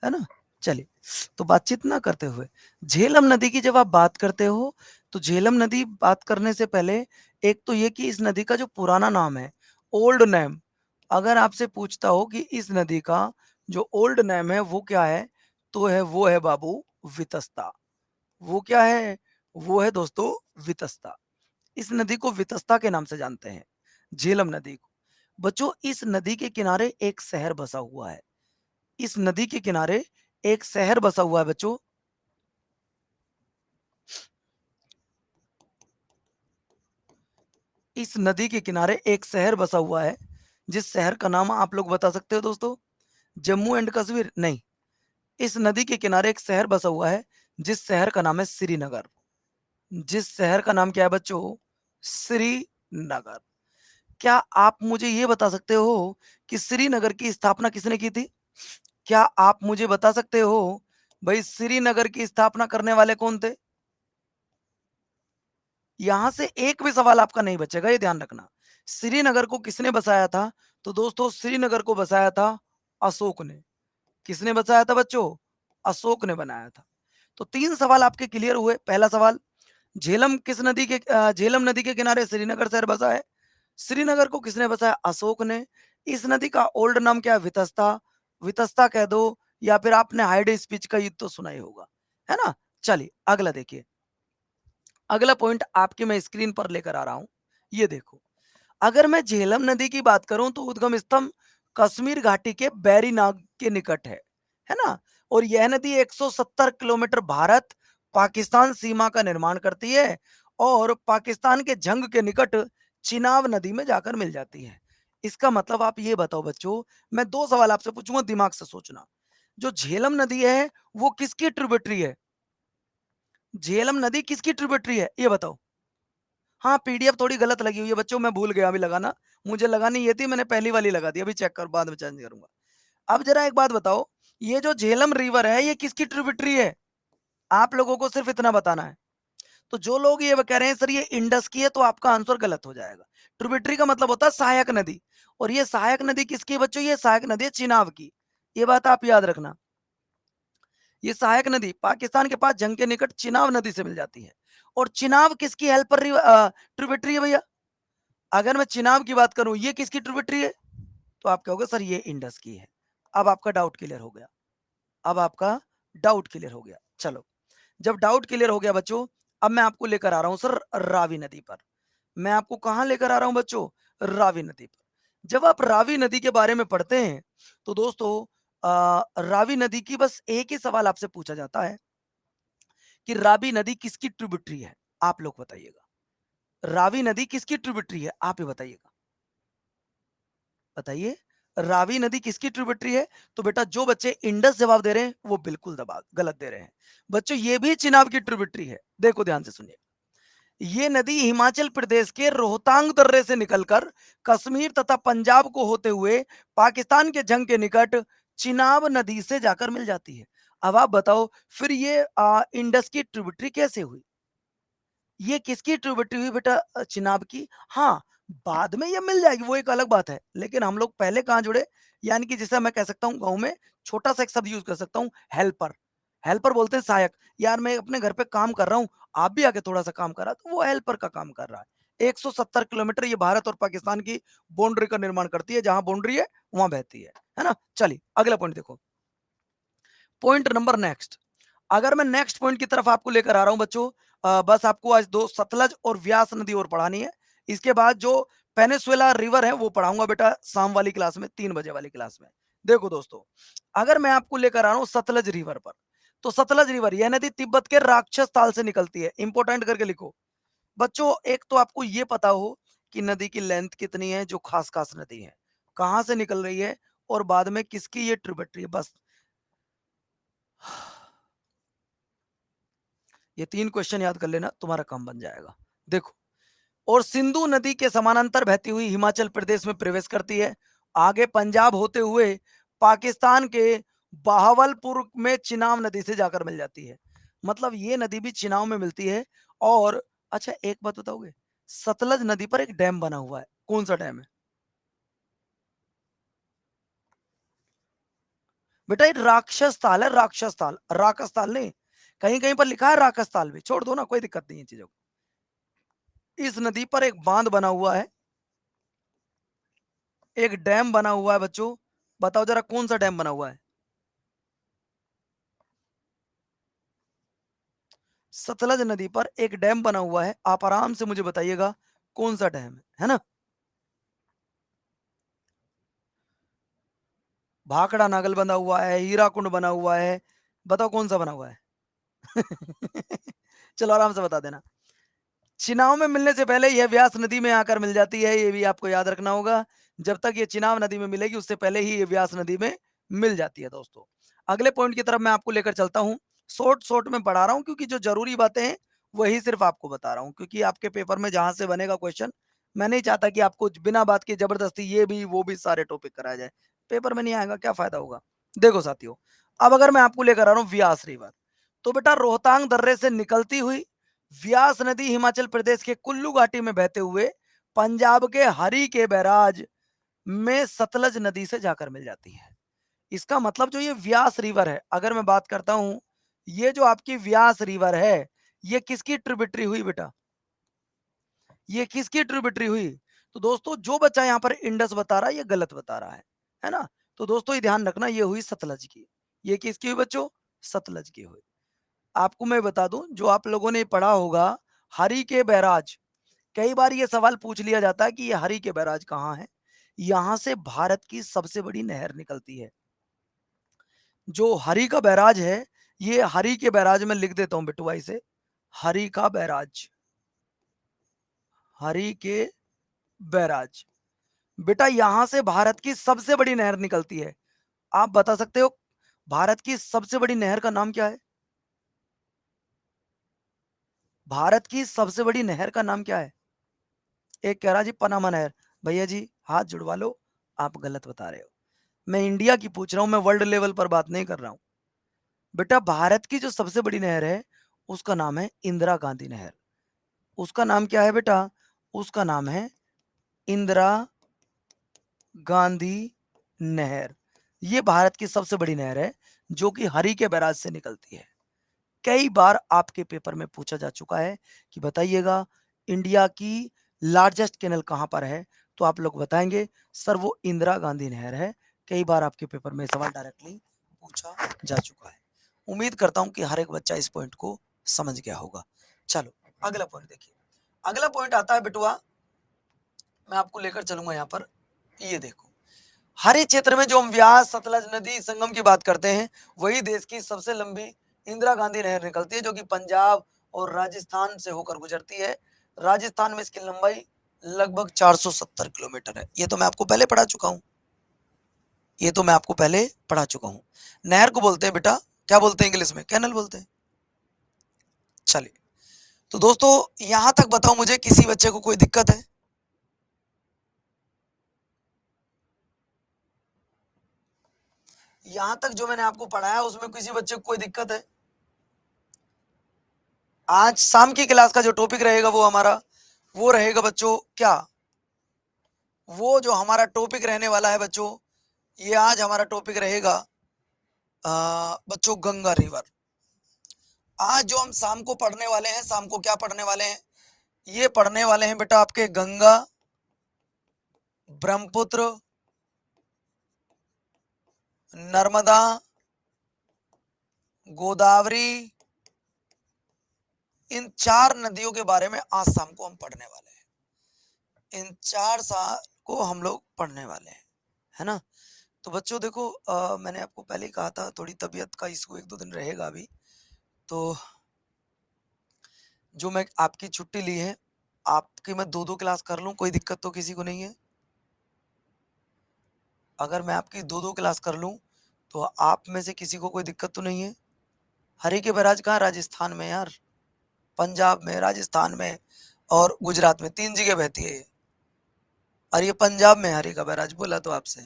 है ना? चलिए, तो बातचीत ना करते हुए झेलम नदी की जब आप बात करते हो, तो झेलम नदी बात करने से पहले एक तो ये कि इस नदी का जो पुराना नाम है, ओल्ड नेम, अगर आपसे पूछता हो कि इस नदी का जो ओल्ड नेम है वो क्या है, तो वो है बाबू वितस्ता। वो क्या है? वो है दोस्तों वितस्ता। इस नदी को वितस्ता के नाम से जानते हैं, झेलम नदी को। बच्चों, इस नदी के किनारे एक शहर बसा हुआ है। इस नदी के किनारे एक शहर बसा हुआ है बच्चों। इस नदी के किनारे एक शहर बसा हुआ है, जिस शहर का नाम आप लोग बता सकते हो दोस्तों? जम्मू एंड कश्मीर? नहीं। इस नदी के किनारे एक शहर बसा हुआ है, जिस शहर का नाम है श्रीनगर। जिस शहर का नाम क्या है बच्चों? श्रीनगर। क्या आप मुझे ये बता सकते हो कि श्रीनगर की स्थापना किसने की थी? क्या आप मुझे बता सकते हो भाई श्रीनगर की स्थापना करने वाले कौन थे? यहां से एक भी सवाल आपका नहीं बचेगा, ये ध्यान रखना। श्रीनगर को किसने बसाया था? तो दोस्तों, श्रीनगर को बसाया था अशोक ने। किसने बसाया था बच्चों? अशोक ने बनाया था। तो 3 सवाल आपके क्लियर हुए। पहला सवाल, झेलम नदी के किनारे श्रीनगर शहर बसा है। श्रीनगर को किसने बसाया? अशोक ने। इस नदी का ओल्ड नाम क्या है? वितस्ता। वितस्ता कह दो, या फिर आपने हाइडे स्पीच का युद्ध तो सुना ही होगा, है ना? चलिए अगला देखिए। अगला पॉइंट आपके मैं स्क्रीन पर लेकर आ रहा हूं, ये देखो। अगर मैं झेलम नदी की बात करूं तो उद्गम स्थल कश्मीर घाटी के बैरीनाग के निकट है ना? और यह नदी 170 किलोमीटर भारत पाकिस्तान सीमा का निर्माण करती है और पाकिस्तान के जंग के निकट चिनाब नदी में जाकर मिल जाती है। इसका मतलब आप ये बताओ बच्चों, मैं 2 सवाल आपसे पूछूंगा, दिमाग से सोचना। जो झेलम नदी है वो किसकी ट्रिब्यूटरी है? झेलम नदी किसकी ट्रिब्यूटरी है, ये बताओ। हाँ, पीडीएफ थोड़ी गलत लगी हुई है बच्चों, मैं भूल गया अभी लगाना। मुझे लगानी ये थी, मैंने पहली वाली लगा दी, अभी चेक कर बाद में चेंज करूँगा। अब ज़रा एक बात बताओ, ये जो झेलम रिवर है, ये किसकी ट्रिब्यूटरी है? आप लोगों को सिर्फ़ इतना बताना है। तो जो लोग ये कह रहे हैं सर ये इंडस की है, तो आपका आंसर गलत हो जाएगा। ट्रिब्यूटरी का मतलब होता है सहायक नदी, और ये सहायक नदी किसकी है बच्चों? ये सहायक नदी है चिनाब की। ये बात आप याद रखना। ये सहायक नदी पाकिस्तान के पास जंग के निकट चिनाब नदी से मिल जाती है। और चिनाब किसकी हेल्प पर ट्रिब्यूटरी है भैया? अगर मैं चिनाब की बात करूं, ये किसकी ट्रिब्यूटरी है? तो आप कहोगे सर ये इंडस की है। अब आपका डाउट क्लियर हो गया। अब आपका डाउट क्लियर हो गया। चलो, जब डाउट क्लियर हो गया बच्चों, अब मैं आपको लेकर आ रहा हूं सर रावी नदी पर। मैं आपको कहां लेकर आ रहा हूं बच्चों? रावी नदी पर। जब आप रावी नदी के बारे में पढ़ते हैं, तो दोस्तों रावी नदी की बस एक ही सवाल आपसे पूछा जाता है कि रावी नदी किसकी ट्रिब्यूटरी है? आप लोग बताइएगा। रावी नदी किसकी ट्रिब्यूटरी है? आप ही बताइएगा। बताइए, रावी नदी किसकी ट्रिब्यूटरी है? तो बेटा जो बच्चे इंडस जवाब दे रहे हैं वो बिल्कुल दबा गलत दे रहे हैं। बच्चों ये भी चिनाब की ट्रिब्यूटरी है। देखो ध्यान से सुनिए। ये नदी हिमाचल प्रदेश के रोहतांग दर्रे से निकलकर कश्मीर तथा पंजाब को होते हुए पाकिस्तान के जंग के निकट चिनाब नदी से जाकर मिल जाती है। अब आप बताओ फिर ये इंडस की ट्रिब्यूटरी कैसे हुई? ये किसकी ट्रिब्यूटरी हुई बेटा? चिनाब की। हाँ, बाद में ये मिल जाएगी वो एक अलग बात है, लेकिन हम लोग पहले कहाँ जुड़े? यानी कि जैसे मैं कह सकता हूँ गाँव में छोटा सा एक शब्द यूज़ कर सकता हूँ, हेल्पर। हेल्पर बोलते हैं सहायक। यार मैं अपने घर पे काम कर रहा हूँ, आप भी आके थोड़ा-सा काम करा, तो वो हेल्पर का काम कर रहा है। 170 किलोमीटर ये भारत और पाकिस्तान की बाउंड्री का निर्माण करती है, जहाँ बाउंड्री है, वहाँ बहती है ना? चलिए, अगला पॉइंट देखो। Point number next. अगर मैं नेक्स्ट पॉइंट की तरफ आपको लेकर आ रहा हूं बच्चों, बस आपको आज दो सतलज और व्यास नदी और पढ़ानी है। इसके बाद जो पेनिसुएला रिवर है वो पढ़ाऊंगा बेटा शाम वाली क्लास में, 3 बजे वाली क्लास में। देखो दोस्तों, अगर मैं आपको लेकर आ रहा हूं सतलज रिवर पर, तो सतलज रिवर यह नदी तिब्बत के राक्षस ताल से निकलती है। इंपोर्टेंट करके लिखो बच्चों। एक तो आपको ये पता हो कि नदी की लेंथ कितनी है, जो खास खास नदी है, कहां से निकल रही है, और बाद में किसकी ये ट्रिब्यूटरी है, बस ये 3 क्वेश्चन याद कर लेना, तुम्हारा काम बन जाएगा। देखो, और सिंधु नदी के समानांतर बहती हुई हिमाचल प्रदेश में प्रवेश करती है, आगे पंजाब होते हुए पाकिस्तान के बहावलपुर में चिनाब नदी से जाकर मिल जाती है। मतलब ये नदी भी चिनाब में मिलती है। और अच्छा एक बात बताओगे, सतलज नदी पर एक डैम बना हुआ है, कौन सा डैम है बेटा? ये राक्षस ताल है, राक्षस ताल, राकस ताल नहीं। कहीं कहीं पर लिखा है राकस ताल भी, छोड़ दो ना, कोई दिक्कत नहीं है चीजों को। इस नदी पर एक बांध बना हुआ है, एक डैम बना हुआ है बच्चों। बताओ जरा कौन सा डैम बना हुआ है? सतलज नदी पर एक डैम बना हुआ है, आप आराम से मुझे बताइएगा कौन सा डैम है ना? भाखड़ा नागल बना हुआ है, हीराकुंड बना हुआ है, बताओ कौन सा बना हुआ है? चलो आराम से बता देना। चिनाव में मिलने से पहले यह व्यास नदी में आकर मिल जाती है, ये भी आपको याद रखना होगा। जब तक ये चिनाव नदी में मिलेगी उससे पहले ही ये व्यास नदी में मिल जाती है दोस्तों। अगले पॉइंट की तरफ मैं आपको लेकर चलता हूं। शॉर्ट शॉर्ट में पढ़ा रहा हूं क्योंकि जो जरूरी बातें हैं वही सिर्फ आपको बता रहा हूं, क्योंकि आपके पेपर में जहां से बनेगा क्वेश्चन, मैं नहीं चाहता कि आपको बिना बात की जबरदस्ती ये भी वो भी सारे टॉपिक कराया जाए। पेपर में नहीं आएगा, क्या फायदा होगा? देखो साथियों, अब अगर मैं आपको लेकर आ रहा हूँ व्यास रिवर, तो बेटा रोहतांग दर्रे से निकलती हुई व्यास नदी हिमाचल प्रदेश के कुल्लू घाटी में बहते हुए पंजाब के हरी के बैराज में सतलज नदी से जाकर मिल जाती है। इसका मतलब जो ये व्यास रिवर है, अगर मैं बात करता हूं, ये जो आपकी व्यास रिवर है, ये किसकी ट्रिब्यूटरी हुई बेटा? ये किसकी ट्रिब्यूटरी हुई? तो दोस्तों जो बच्चा यहां पर इंडस बता रहा है ये गलत बता रहा है ना? तो दोस्तों ये ध्यान रखना, ये हुई सतलज की। ये किसकी हुई बच्चों? सतलज की हुई। आपको मैं बता दूं, जो आप लोगों ने पढ़ा होगा हरि के बैराज, कई बार ये सवाल पूछ लिया जाता है कि ये हरि के बैराज कहाँ है। यहां से भारत की सबसे बड़ी नहर निकलती है, जो हरि का बैराज है। ये हरि के बैराज में लिख देता हूं बिटुआ इसे, हरि का बैराज, हरि के बैराज। बेटा यहां से भारत की सबसे बड़ी नहर निकलती है। आप बता सकते हो भारत की सबसे बड़ी नहर का नाम क्या है? भारत की सबसे बड़ी नहर का नाम क्या है? एक कह रहा जी पनामा नहर। भैया जी हाथ जुड़वा लो, आप गलत बता रहे हो। मैं इंडिया की पूछ रहा हूं, मैं वर्ल्ड लेवल पर बात नहीं कर रहा हूं। बेटा भारत की जो सबसे बड़ी नहर है उसका नाम है इंदिरा गांधी नहर। उसका नाम क्या है बेटा? उसका नाम है इंदिरा गांधी नहर। ये भारत की सबसे बड़ी नहर है जो कि हरि के बैराज से निकलती है। कई बार आपके पेपर में पूछा जा चुका है कि बताइएगा इंडिया की लार्जेस्ट कैनल कहां पर है, तो आप लोग बताएंगे सर वो इंदिरा गांधी नहर है। कई बार आपके पेपर में सवाल डायरेक्टली पूछा जा चुका है। उम्मीद करता हूं कि हर एक बच्चा इस पॉइंट को समझ गया होगा। चलो अगला पॉइंट देखिए। अगला पॉइंट आता है बिटुआ, मैं आपको लेकर चलूंगा यहाँ पर। ये देखो, हरे क्षेत्र में जो हम व्यास सतलज नदी संगम की बात करते हैं, वही देश की सबसे लंबी इंदिरा गांधी नहर निकलती है, जो कि पंजाब और राजस्थान से होकर गुजरती है। राजस्थान में इसकी लंबाई लगभग 470 किलोमीटर है। ये तो मैं आपको पहले पढ़ा चुका हूं, ये तो मैं आपको पहले पढ़ा चुका हूं। नहर को बोलते हैं बेटा, क्या बोलते हैं इंग्लिश में? कैनल बोलते हैं। चलिए, तो दोस्तों यहां तक बताओ मुझे, किसी बच्चे को कोई दिक्कत है? यहां तक जो मैंने आपको पढ़ाया उसमें किसी बच्चे को कोई दिक्कत है? आज शाम की क्लास का जो टॉपिक रहेगा वो हमारा वो रहेगा बच्चों क्या? वो जो हमारा टॉपिक रहने वाला है बच्चों, ये आज हमारा टॉपिक रहेगा बच्चों गंगा रिवर। आज जो हम शाम को पढ़ने वाले हैं, शाम को क्या पढ़ने वाले हैं? ये पढ़ने वाले हैं बेटा आपके गंगा, ब्रह्मपुत्र, नर्मदा, गोदावरी, इन 4 नदियों के बारे में आज शाम को हम पढ़ने वाले हैं। इन 4 साल को हम लोग पढ़ने वाले हैं, है ना? तो बच्चों देखो, मैंने आपको पहले ही कहा था थोड़ी तबीयत का इशू 1-2 दिन रहेगा अभी। तो जो मैं आपकी छुट्टी ली है, आपकी मैं 2-2 क्लास कर लूँ, कोई दिक्कत तो किसी को नहीं है? अगर मैं आपकी 2-2 क्लास कर लूँ, तो आप में से किसी को कोई दिक्कत तो नहीं है? हरीके बैराज कहाँ? राजस्थान में यार। पंजाब में, राजस्थान में और गुजरात में 3 जगह बहती है ये। और ये पंजाब में है हरीका बैराज, बोला तो आपसे।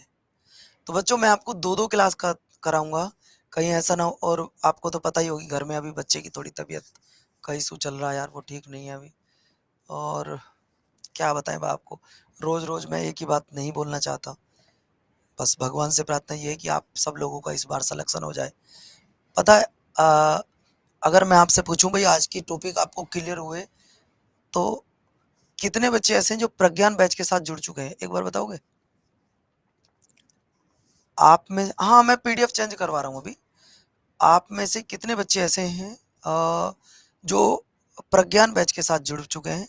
तो बच्चों मैं आपको 2-2 क्लास का कराऊँगा, कहीं ऐसा ना हो। और आपको तो पता ही होगी घर में अभी बच्चे की थोड़ी तबीयत का इशू चल रहा है यार, वो ठीक नहीं है अभी। और क्या बताएँ मैं आपको, रोज़-रोज़ मैं एक ही बात नहीं बोलना चाहता। बस भगवान से प्रार्थना ये है कि आप सब लोगों का इस बार सिलेक्शन हो जाए। पता है, अगर मैं आपसे पूछूं भाई आज की टॉपिक आपको क्लियर हुए, तो कितने बच्चे ऐसे हैं जो प्रज्ञान बैच के साथ जुड़ चुके हैं, एक बार बताओगे? आप में, हाँ मैं पीडीएफ चेंज करवा रहा हूँ अभी। आप में से कितने बच्चे ऐसे हैं जो प्रज्ञान बैच के साथ जुड़ चुके हैं?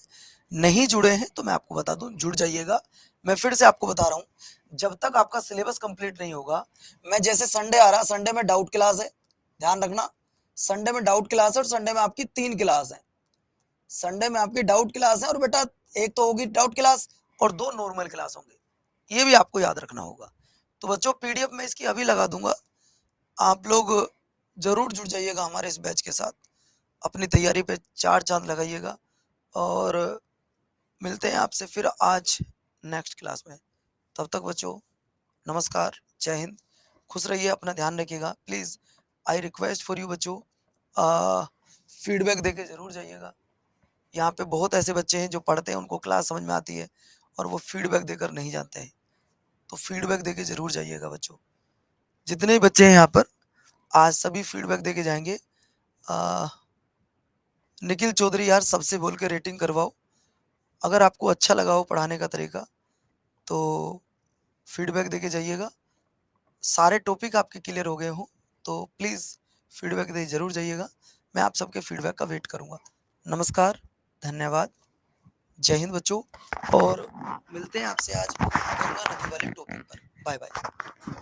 नहीं जुड़े हैं तो मैं आपको बता दूं, जुड़ जाइएगा। मैं फिर से आपको बता रहा हूँ, जब तक आपका सिलेबस कंप्लीट नहीं होगा, मैं जैसे संडे आ रहा, संडे में डाउट क्लास है, ध्यान रखना। संडे में डाउट क्लास है और संडे में आपकी 3 क्लास है। संडे में आपकी डाउट क्लास है और बेटा एक तो होगी डाउट क्लास और 2 नॉर्मल क्लास होंगे, ये भी आपको याद रखना होगा। तो बच्चों पीडीएफ में इसकी अभी लगा दूंगा, आप लोग जरूर जुड़ जाइएगा हमारे इस बैच के साथ, अपनी तैयारी पे 4 चांद लगाइएगा। और मिलते हैं आपसे फिर आज नेक्स्ट क्लास में। तब तक बच्चों नमस्कार, जय हिंद, खुश रहिए, अपना ध्यान रखिएगा please. I request for you बच्चों, फीडबैक देके ज़रूर जाइएगा। यहाँ पे बहुत ऐसे बच्चे हैं जो पढ़ते हैं, उनको क्लास समझ में आती है और वो फीडबैक देकर नहीं जाते हैं, तो फीडबैक देके ज़रूर जाइएगा बच्चों। जितने भी बच्चे हैं यहाँ पर आज सभी फीडबैक देके जाएंगे। निखिल चौधरी यार, सबसे बोल के रेटिंग करवाओ, अगर आपको अच्छा लगा हो पढ़ाने का तरीका तो फीडबैक देके जाइएगा। सारे टॉपिक आपके क्लियर हो गए हों तो प्लीज़ फीडबैक दे ज़रूर जाइएगा। मैं आप सबके फीडबैक का वेट करूँगा। नमस्कार, धन्यवाद, जय हिंद बच्चों। और मिलते हैं आपसे आज गंगा नदी वाले टॉपिक पर। Bye bye.